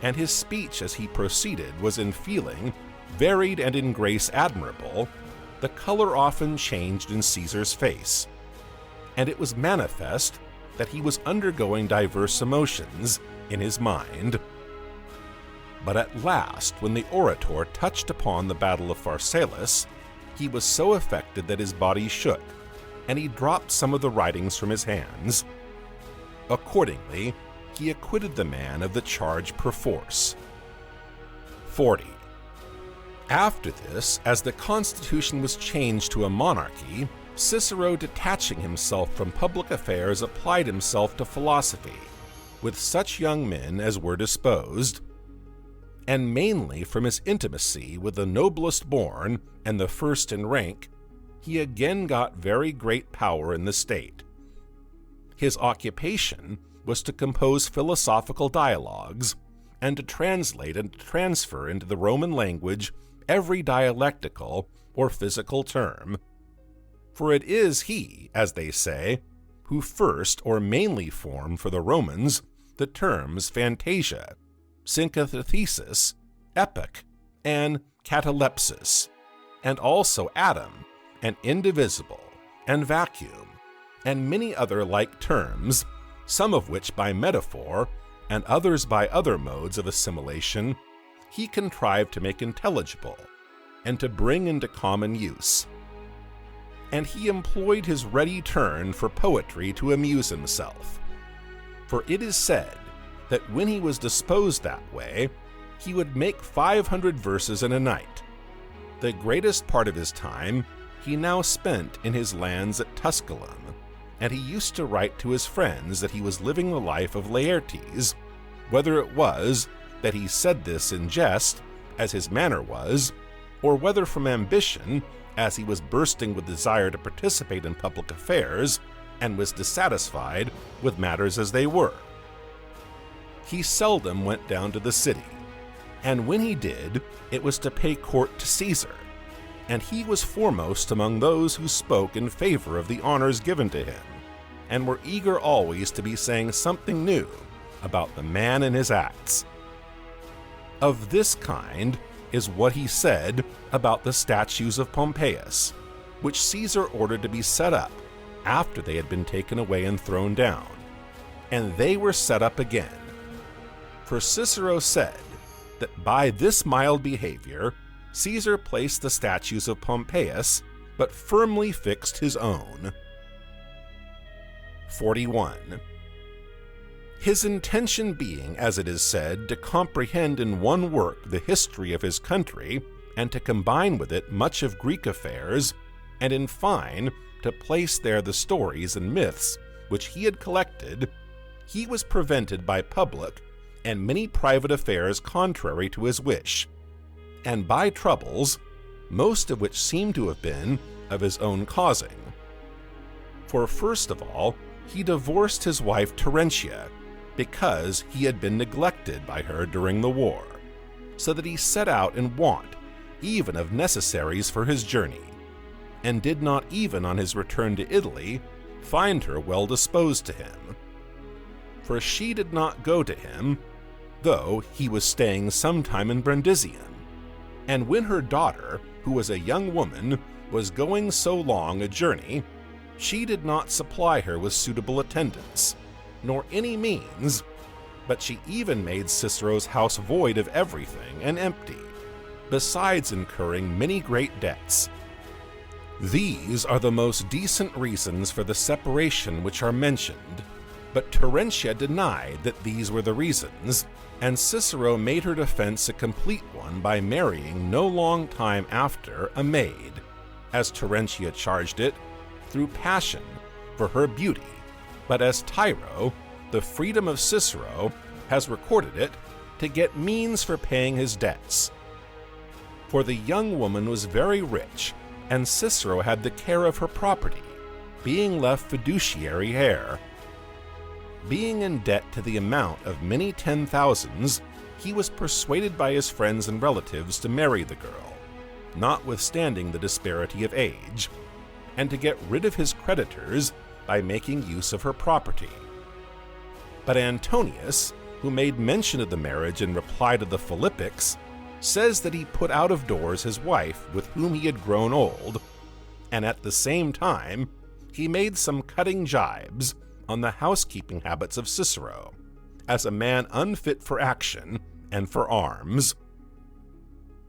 and his speech as he proceeded was in feeling varied and in grace admirable, the color often changed in Caesar's face, and it was manifest that he was undergoing diverse emotions in his mind. But at last, when the orator touched upon the battle of Pharsalus, he was so affected that his body shook, and he dropped some of the writings from his hands. Accordingly, he acquitted the man of the charge perforce. 40. After this, as the constitution was changed to a monarchy, Cicero, detaching himself from public affairs, applied himself to philosophy, with such young men as were disposed, and mainly from his intimacy with the noblest born and the first in rank, he again got very great power in the state. His occupation was to compose philosophical dialogues, and to translate and transfer into the Roman language every dialectical or physical term. For it is he, as they say, who first or mainly formed for the Romans the terms phantasia, synthesis, epoch, and catalepsis, and also atom, and indivisible, and vacuum, and many other like terms, some of which by metaphor, and others by other modes of assimilation, he contrived to make intelligible, and to bring into common use. And he employed his ready turn for poetry to amuse himself. For it is said that when he was disposed that way, he would make 500 verses in a night. The greatest part of his time he now spent in his lands at Tusculum, and he used to write to his friends that he was living the life of Laertes, whether it was that he said this in jest, as his manner was, or whether from ambition, as he was bursting with desire to participate in public affairs, and was dissatisfied with matters as they were. He seldom went down to the city, and when he did, it was to pay court to Caesar, and he was foremost among those who spoke in favor of the honors given to him, and were eager always to be saying something new about the man and his acts. Of this kind is what he said about the statues of Pompeius, which Caesar ordered to be set up after they had been taken away and thrown down, and they were set up again. For Cicero said that by this mild behavior Caesar placed the statues of Pompeius, but firmly fixed his own. 41. His intention being, as it is said, to comprehend in one work the history of his country, and to combine with it much of Greek affairs, and in fine, to place there the stories and myths which he had collected, he was prevented by public and many private affairs contrary to his wish, and by troubles, most of which seem to have been of his own causing. For first of all, he divorced his wife Terentia, because he had been neglected by her during the war, so that he set out in want even of necessaries for his journey, and did not even on his return to Italy find her well disposed to him. For she did not go to him, though he was staying some time in Brundisium, and when her daughter, who was a young woman, was going so long a journey, she did not supply her with suitable attendance, nor any means, but she even made Cicero's house void of everything and empty, besides incurring many great debts. These are the most decent reasons for the separation which are mentioned, but Terentia denied that these were the reasons, and Cicero made her defense a complete one by marrying no long time after a maid, as Terentia charged it, through passion for her beauty, but as Tyro, the freedom of Cicero, has recorded it, to get means for paying his debts. For the young woman was very rich, and Cicero had the care of her property, being left fiduciary heir. Being in debt to the amount of many 10,000s, he was persuaded by his friends and relatives to marry the girl, notwithstanding the disparity of age, and to get rid of his creditors by making use of her property. But Antonius, who made mention of the marriage in reply to the Philippics, says that he put out of doors his wife with whom he had grown old, and at the same time he made some cutting jibes on the housekeeping habits of Cicero, as a man unfit for action and for arms.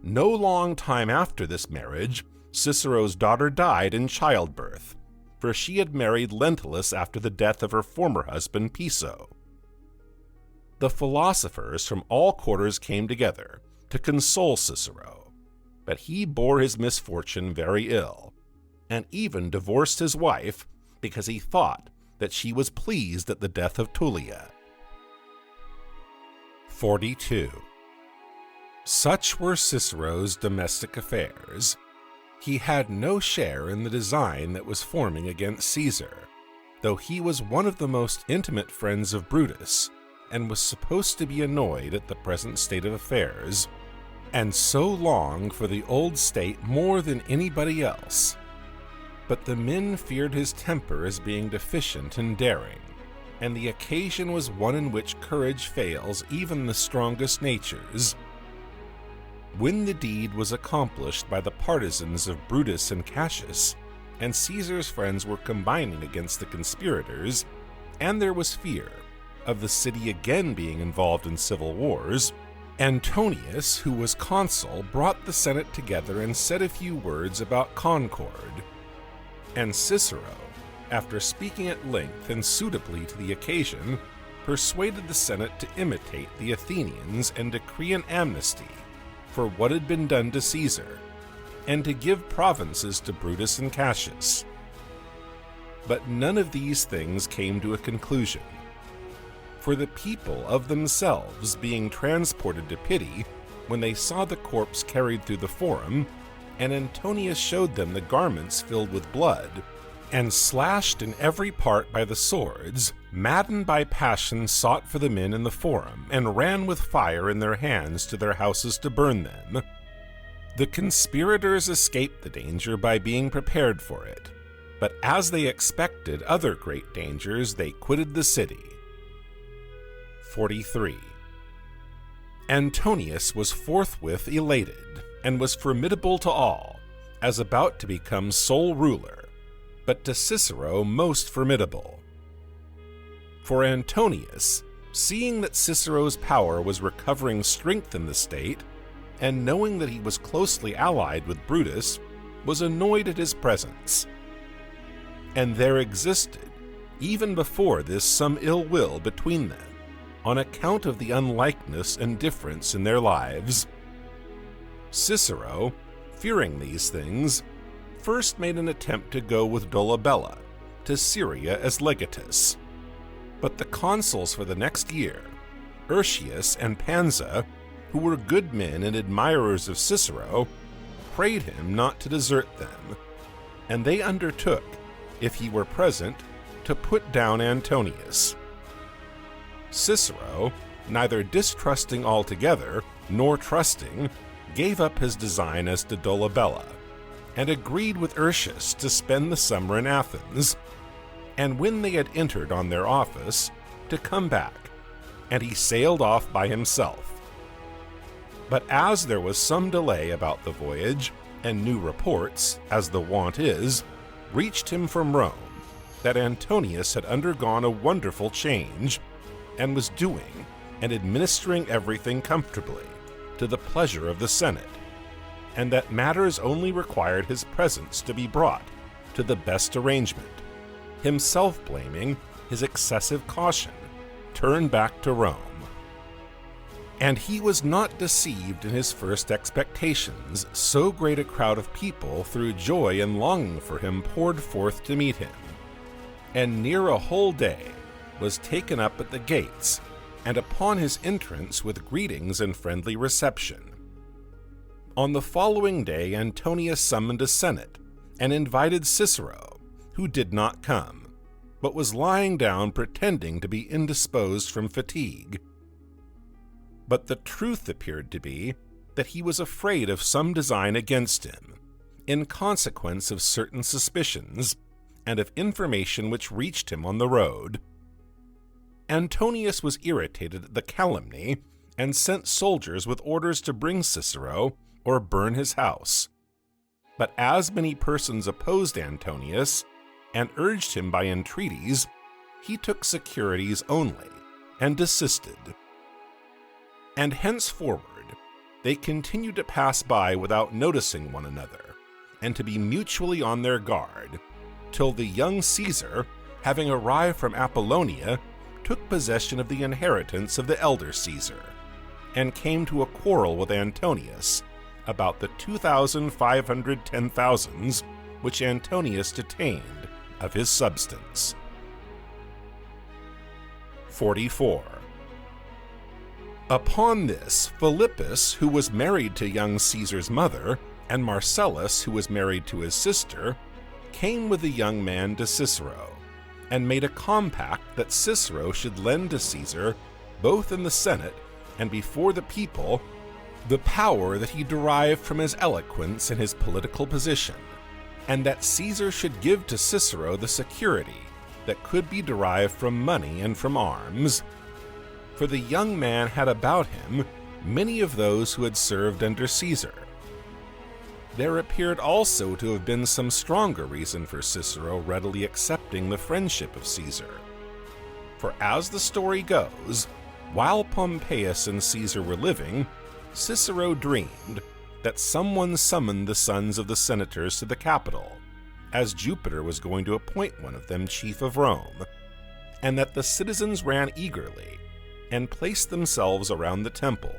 No long time after this marriage, Cicero's daughter died in childbirth, for she had married Lentulus after the death of her former husband Piso. The philosophers from all quarters came together to console Cicero, but he bore his misfortune very ill, and even divorced his wife because he thought that she was pleased at the death of Tullia. 42. Such were Cicero's domestic affairs. He had no share in the design that was forming against Caesar, though he was one of the most intimate friends of Brutus, and was supposed to be annoyed at the present state of affairs, and so longed for the old state more than anybody else. But the men feared his temper as being deficient in daring, and the occasion was one in which courage fails even the strongest natures. When the deed was accomplished by the partisans of Brutus and Cassius, and Caesar's friends were combining against the conspirators, and there was fear of the city again being involved in civil wars, Antonius, who was consul, brought the Senate together and said a few words about concord. And Cicero, after speaking at length and suitably to the occasion, persuaded the Senate to imitate the Athenians and decree an amnesty for what had been done to Caesar, and to give provinces to Brutus and Cassius. But none of these things came to a conclusion, for the people of themselves being transported to pity when they saw the corpse carried through the forum, and Antonius showed them the garments filled with blood, and slashed in every part by the swords, maddened by passion, sought for the men in the forum and ran with fire in their hands to their houses to burn them. The conspirators escaped the danger by being prepared for it, but as they expected other great dangers, they quitted the city. 43. Antonius was forthwith elated, and was formidable to all, as about to become sole ruler, but to Cicero most formidable. For Antonius, seeing that Cicero's power was recovering strength in the state, and knowing that he was closely allied with Brutus, was annoyed at his presence. And there existed, even before this, some ill will between them, on account of the unlikeness and difference in their lives. Cicero, fearing these things, first made an attempt to go with Dolabella to Syria as legatus. But the consuls for the next year, Urtius and Pansa, who were good men and admirers of Cicero, prayed him not to desert them, and they undertook, if he were present, to put down Antonius. Cicero, neither distrusting altogether nor trusting, gave up his design as to Dolabella, and agreed with Urtius to spend the summer in Athens, and when they had entered on their office, to come back, and he sailed off by himself. But as there was some delay about the voyage, and new reports, as the wont is, reached him from Rome, that Antonius had undergone a wonderful change, and was doing and administering everything comfortably, to the pleasure of the Senate, and that matters only required his presence to be brought to the best arrangement, himself blaming his excessive caution, turned back to Rome. And he was not deceived in his first expectations, so great a crowd of people through joy and longing for him poured forth to meet him, and near a whole day was taken up at the gates, and upon his entrance with greetings and friendly reception. On the following day Antonius summoned a senate, and invited Cicero, who did not come, but was lying down pretending to be indisposed from fatigue. But the truth appeared to be that he was afraid of some design against him, in consequence of certain suspicions, and of information which reached him on the road. Antonius was irritated at the calumny, and sent soldiers with orders to bring Cicero or burn his house. But as many persons opposed Antonius, and urged him by entreaties, he took securities only, and desisted. And henceforward they continued to pass by without noticing one another, and to be mutually on their guard, till the young Caesar, having arrived from Apollonia, took possession of the inheritance of the elder Caesar, and came to a quarrel with Antonius about the 2,510,000 which Antonius detained of his substance. 44. Upon this, Philippus, who was married to young Caesar's mother, and Marcellus, who was married to his sister, came with the young man to Cicero, and made a compact that Cicero should lend to Caesar, both in the Senate and before the people, the power that he derived from his eloquence and his political position, and that Caesar should give to Cicero the security that could be derived from money and from arms. For the young man had about him many of those who had served under Caesar. There appeared also to have been some stronger reason for Cicero readily accepting the friendship of Caesar. For as the story goes, while Pompeius and Caesar were living, Cicero dreamed that someone summoned the sons of the senators to the Capitol, as Jupiter was going to appoint one of them chief of Rome, and that the citizens ran eagerly, and placed themselves around the temple,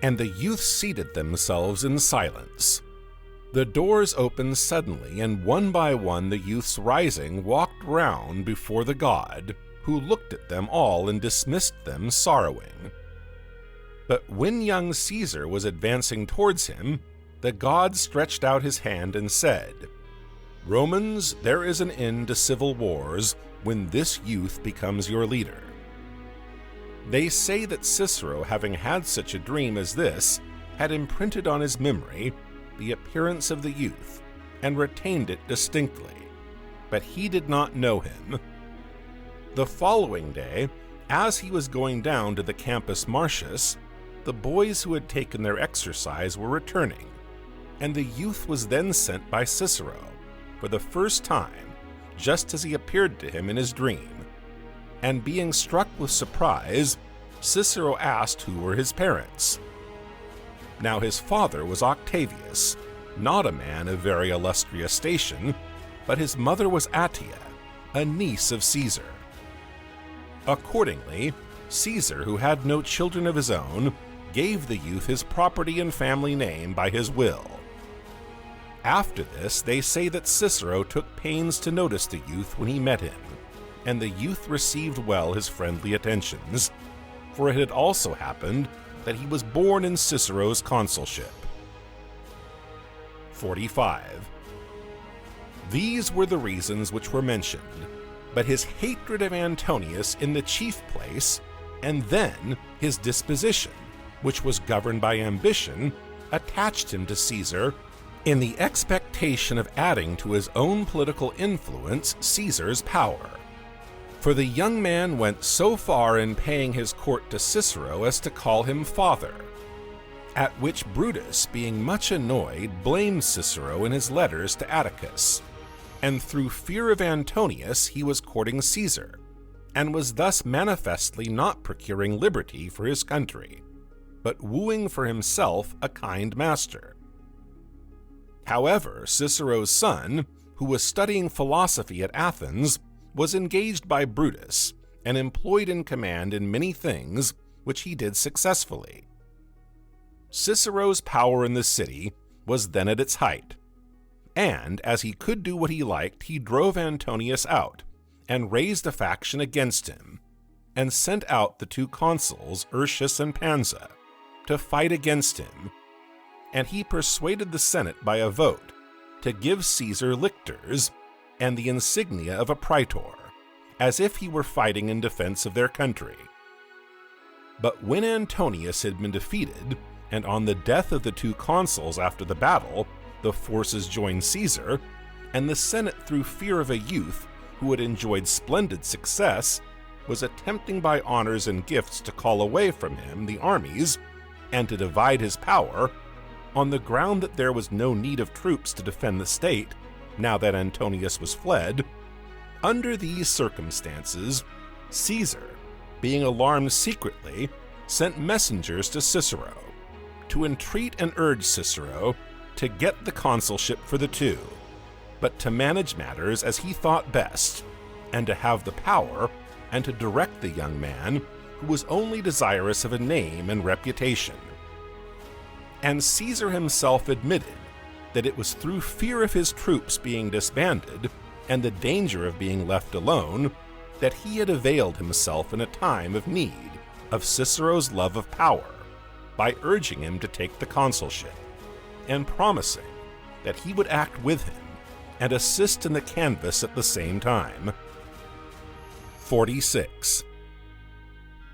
and the youth seated themselves in silence. The doors opened suddenly, and one by one the youths rising walked round before the god, who looked at them all and dismissed them sorrowing. But when young Caesar was advancing towards him, the god stretched out his hand and said, "Romans, there is an end to civil wars, when this youth becomes your leader. They say that Cicero, having had such a dream as this, had imprinted on his memory the appearance of the youth and retained it distinctly, but he did not know him. The following day, as he was going down to the Campus Martius, the boys who had taken their exercise were returning, and the youth was then sent by Cicero, for the first time, just as he appeared to him in his dream. And being struck with surprise, Cicero asked who were his parents. Now his father was Octavius, not a man of very illustrious station, but his mother was Attia, a niece of Caesar. Accordingly, Caesar, who had no children of his own, gave the youth his property and family name by his will. After this, they say that Cicero took pains to notice the youth when he met him, and the youth received well his friendly attentions, for it had also happened that he was born in Cicero's consulship. 45. These were the reasons which were mentioned, but his hatred of Antonius in the chief place, and then his disposition, which was governed by ambition, attached him to Caesar in the expectation of adding to his own political influence Caesar's power. For the young man went so far in paying his court to Cicero as to call him father, at which Brutus, being much annoyed, blamed Cicero in his letters to Atticus, and through fear of Antonius he was courting Caesar, and was thus manifestly not procuring liberty for his country, but wooing for himself a kind master. However, Cicero's son, who was studying philosophy at Athens, was engaged by Brutus and employed in command in many things which he did successfully. Cicero's power in the city was then at its height, and as he could do what he liked, he drove Antonius out and raised a faction against him, and sent out the two consuls, Urtius and Pansa, to fight against him, and he persuaded the Senate by a vote to give Caesar lictors and the insignia of a praetor, as if he were fighting in defense of their country. But when Antonius had been defeated, and on the death of the two consuls after the battle, the forces joined Caesar, and the Senate, through fear of a youth who had enjoyed splendid success, was attempting by honors and gifts to call away from him the armies and to divide his power, on the ground that there was no need of troops to defend the state, now that Antonius was fled. Under these circumstances, Caesar, being alarmed secretly, sent messengers to Cicero, to entreat and urge Cicero to get the consulship for the two, but to manage matters as he thought best, and to have the power, and to direct the young man, who was only desirous of a name and reputation. And Caesar himself admitted that it was through fear of his troops being disbanded and the danger of being left alone that he had availed himself in a time of need of Cicero's love of power by urging him to take the consulship, and promising that he would act with him and assist in the canvass at the same time. 46.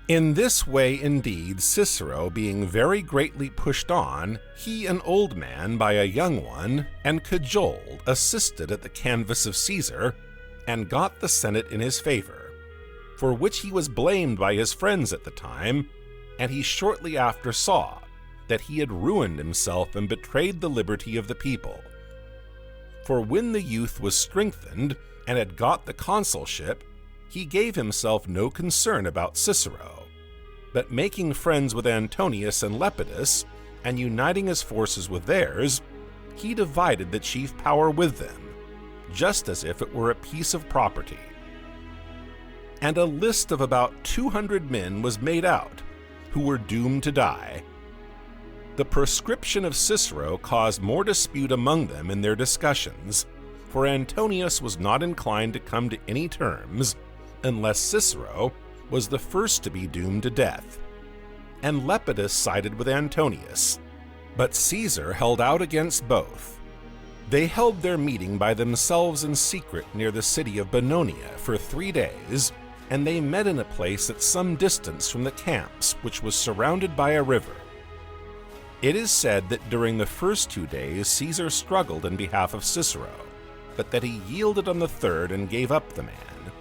In this way, indeed, Cicero, being very greatly pushed on, he, an old man, by a young one, and cajoled, assisted at the canvass of Caesar, and got the Senate in his favor, for which he was blamed by his friends at the time, and he shortly after saw that he had ruined himself and betrayed the liberty of the people. For when the youth was strengthened and had got the consulship, he gave himself no concern about Cicero, but making friends with Antonius and Lepidus, and uniting his forces with theirs, he divided the chief power with them, just as if it were a piece of property. And a list of about 200 men was made out, who were doomed to die. The proscription of Cicero caused more dispute among them in their discussions, for Antonius was not inclined to come to any terms unless Cicero was the first to be doomed to death, and Lepidus sided with Antonius, but Caesar held out against both. They held their meeting by themselves in secret near the city of Bononia for 3 days, and they met in a place at some distance from the camps, which was surrounded by a river. It is said that during the first 2 days Caesar struggled in behalf of Cicero, but that he yielded on the third and gave up the man.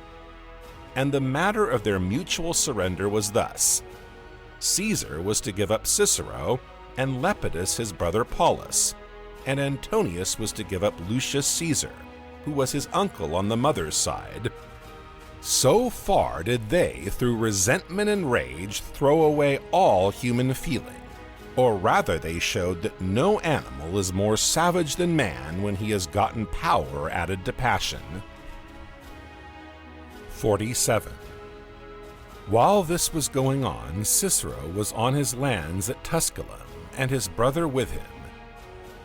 And the matter of their mutual surrender was thus: Caesar was to give up Cicero, and Lepidus his brother Paulus, and Antonius was to give up Lucius Caesar, who was his uncle on the mother's side. So far did they, through resentment and rage, throw away all human feeling, or rather they showed that no animal is more savage than man when he has gotten power added to passion. 47. While this was going on, Cicero was on his lands at Tusculum, and his brother with him.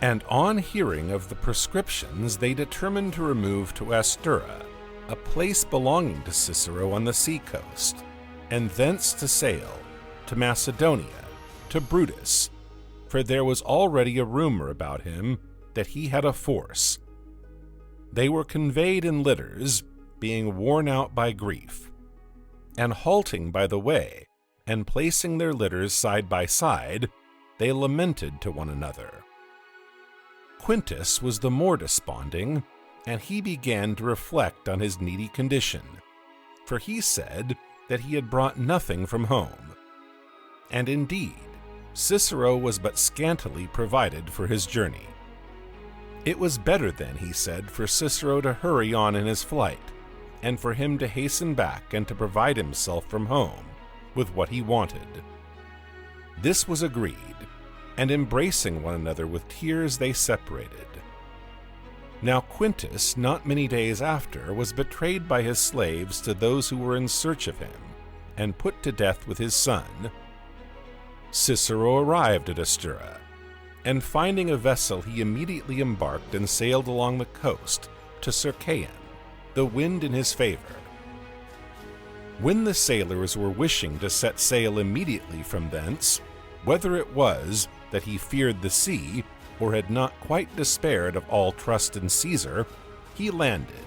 And on hearing of the proscriptions, they determined to remove to Astura, a place belonging to Cicero on the seacoast, and thence to sail to Macedonia, to Brutus, for there was already a rumor about him that he had a force. They were conveyed in litters, being worn out by grief, and halting by the way, and placing their litters side by side, they lamented to one another. Quintus was the more desponding, and he began to reflect on his needy condition, for he said that he had brought nothing from home. And indeed, Cicero was but scantily provided for his journey. It was better then, he said, for Cicero to hurry on in his flight, and for him to hasten back and to provide himself from home with what he wanted. This was agreed, and embracing one another with tears they separated. Now Quintus, not many days after, was betrayed by his slaves to those who were in search of him, and put to death with his son. Cicero arrived at Astura, and finding a vessel he immediately embarked and sailed along the coast to Circaeum, the wind in his favor. When the sailors were wishing to set sail immediately from thence, whether it was that he feared the sea, or had not quite despaired of all trust in Caesar, he landed,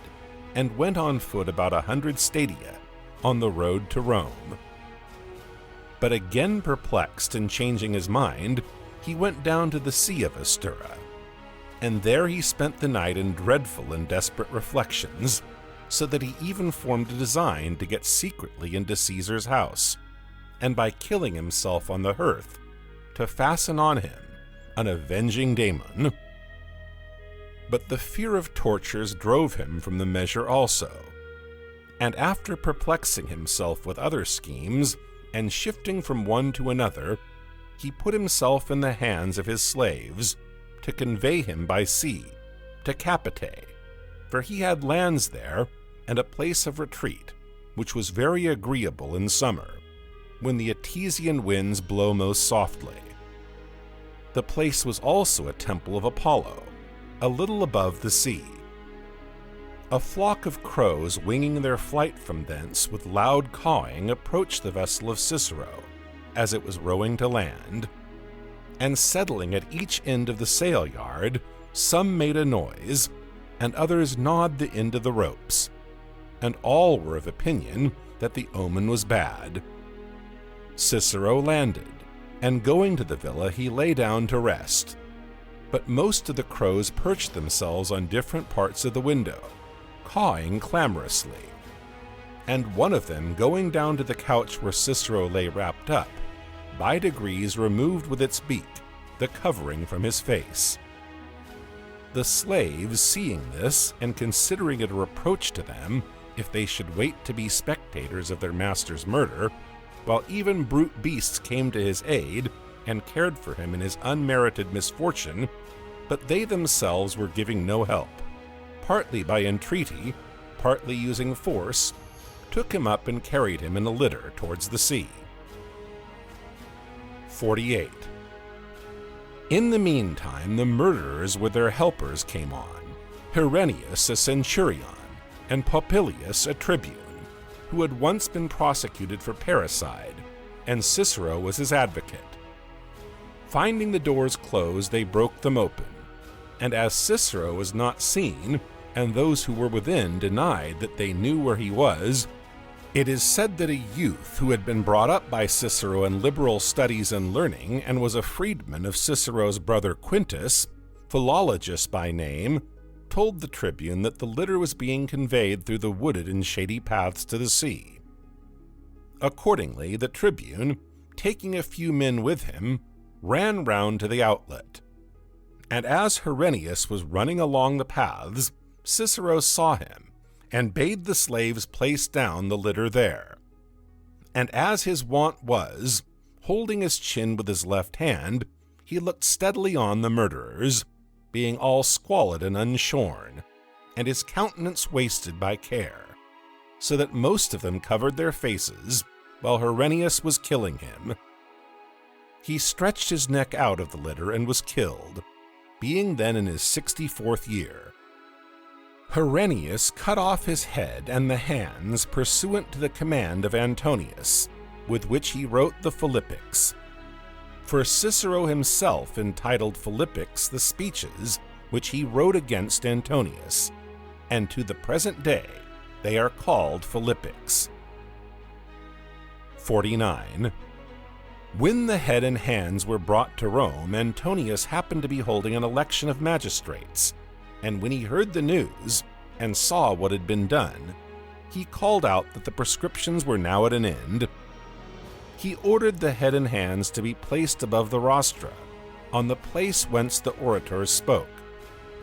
and went on foot about 100 stadia, on the road to Rome. But again perplexed and changing his mind, he went down to the sea of Astura, and there he spent the night in dreadful and desperate reflections, so that he even formed a design to get secretly into Caesar's house, and by killing himself on the hearth, to fasten on him an avenging daemon. But the fear of tortures drove him from the measure also, and after perplexing himself with other schemes, and shifting from one to another, he put himself in the hands of his slaves, to convey him by sea to Capite, for he had lands there, and a place of retreat, which was very agreeable in summer, when the Etesian winds blow most softly. The place was also a temple of Apollo, a little above the sea. A flock of crows winging their flight from thence with loud cawing approached the vessel of Cicero, as it was rowing to land, and settling at each end of the sail yard, some made a noise, and others gnawed the end of the ropes, and all were of opinion that the omen was bad. Cicero landed, and going to the villa he lay down to rest. But most of the crows perched themselves on different parts of the window, cawing clamorously. And one of them, going down to the couch where Cicero lay wrapped up, by degrees removed with its beak the covering from his face. The slaves, seeing this, and considering it a reproach to them, if they should wait to be spectators of their master's murder, while even brute beasts came to his aid and cared for him in his unmerited misfortune, but they themselves were giving no help, partly by entreaty, partly using force, took him up and carried him in a litter towards the sea. 48. In the meantime, the murderers with their helpers came on, Herennius a centurion, and Popilius a tribune, who had once been prosecuted for parricide, and Cicero was his advocate. Finding the doors closed, they broke them open, and as Cicero was not seen, and those who were within denied that they knew where he was, it is said that a youth who had been brought up by Cicero in liberal studies and learning, and was a freedman of Cicero's brother Quintus, Philologus by name, told the tribune that the litter was being conveyed through the wooded and shady paths to the sea. Accordingly, the tribune, taking a few men with him, ran round to the outlet. And as Herennius was running along the paths, Cicero saw him, and bade the slaves place down the litter there. And as his wont was, holding his chin with his left hand, he looked steadily on the murderers, being all squalid and unshorn, and his countenance wasted by care, so that most of them covered their faces, while Herennius was killing him. He stretched his neck out of the litter and was killed, being then in his 64th year. Herennius cut off his head and the hands pursuant to the command of Antonius, with which he wrote the Philippics. For Cicero himself entitled Philippics the speeches which he wrote against Antonius, and to the present day they are called Philippics. 49. When the head and hands were brought to Rome, Antonius happened to be holding an election of magistrates, and when he heard the news and saw what had been done, he called out that the prescriptions were now at an end. He ordered the head and hands to be placed above the rostra, on the place whence the orators spoke,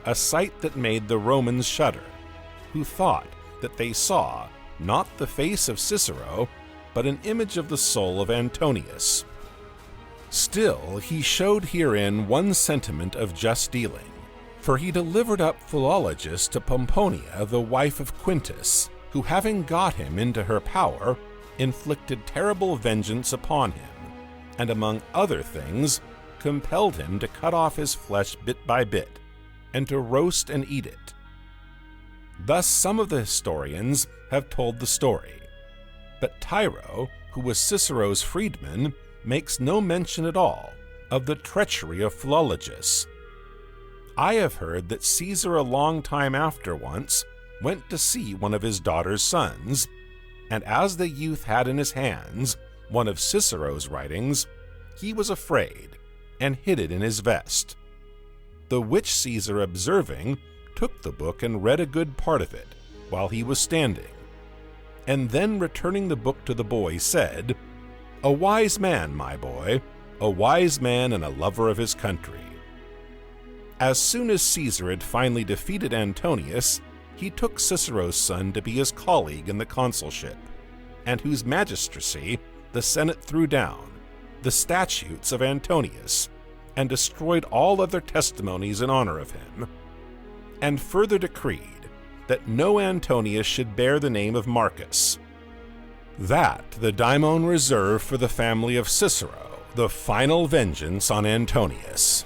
a sight that made the Romans shudder, who thought that they saw not the face of Cicero, but an image of the soul of Antonius. Still, he showed herein one sentiment of just dealing, for he delivered up Philologus to Pomponia, the wife of Quintus, who having got him into her power, inflicted terrible vengeance upon him, and among other things, compelled him to cut off his flesh bit by bit, and to roast and eat it. Thus some of the historians have told the story, but Tiro, who was Cicero's freedman, makes no mention at all of the treachery of Philologus. I have heard that Caesar a long time after once went to see one of his daughter's sons, and as the youth had in his hands one of Cicero's writings, he was afraid, and hid it in his vest. The which Caesar observing, took the book and read a good part of it, while he was standing, and then returning the book to the boy, said, "A wise man, my boy, a wise man and a lover of his country." As soon as Caesar had finally defeated Antonius, he took Cicero's son to be his colleague in the consulship, and whose magistracy the Senate threw down, the statutes of Antonius, and destroyed all other testimonies in honor of him, and further decreed that no Antonius should bear the name of Marcus. That the daimon reserved for the family of Cicero, the final vengeance on Antonius.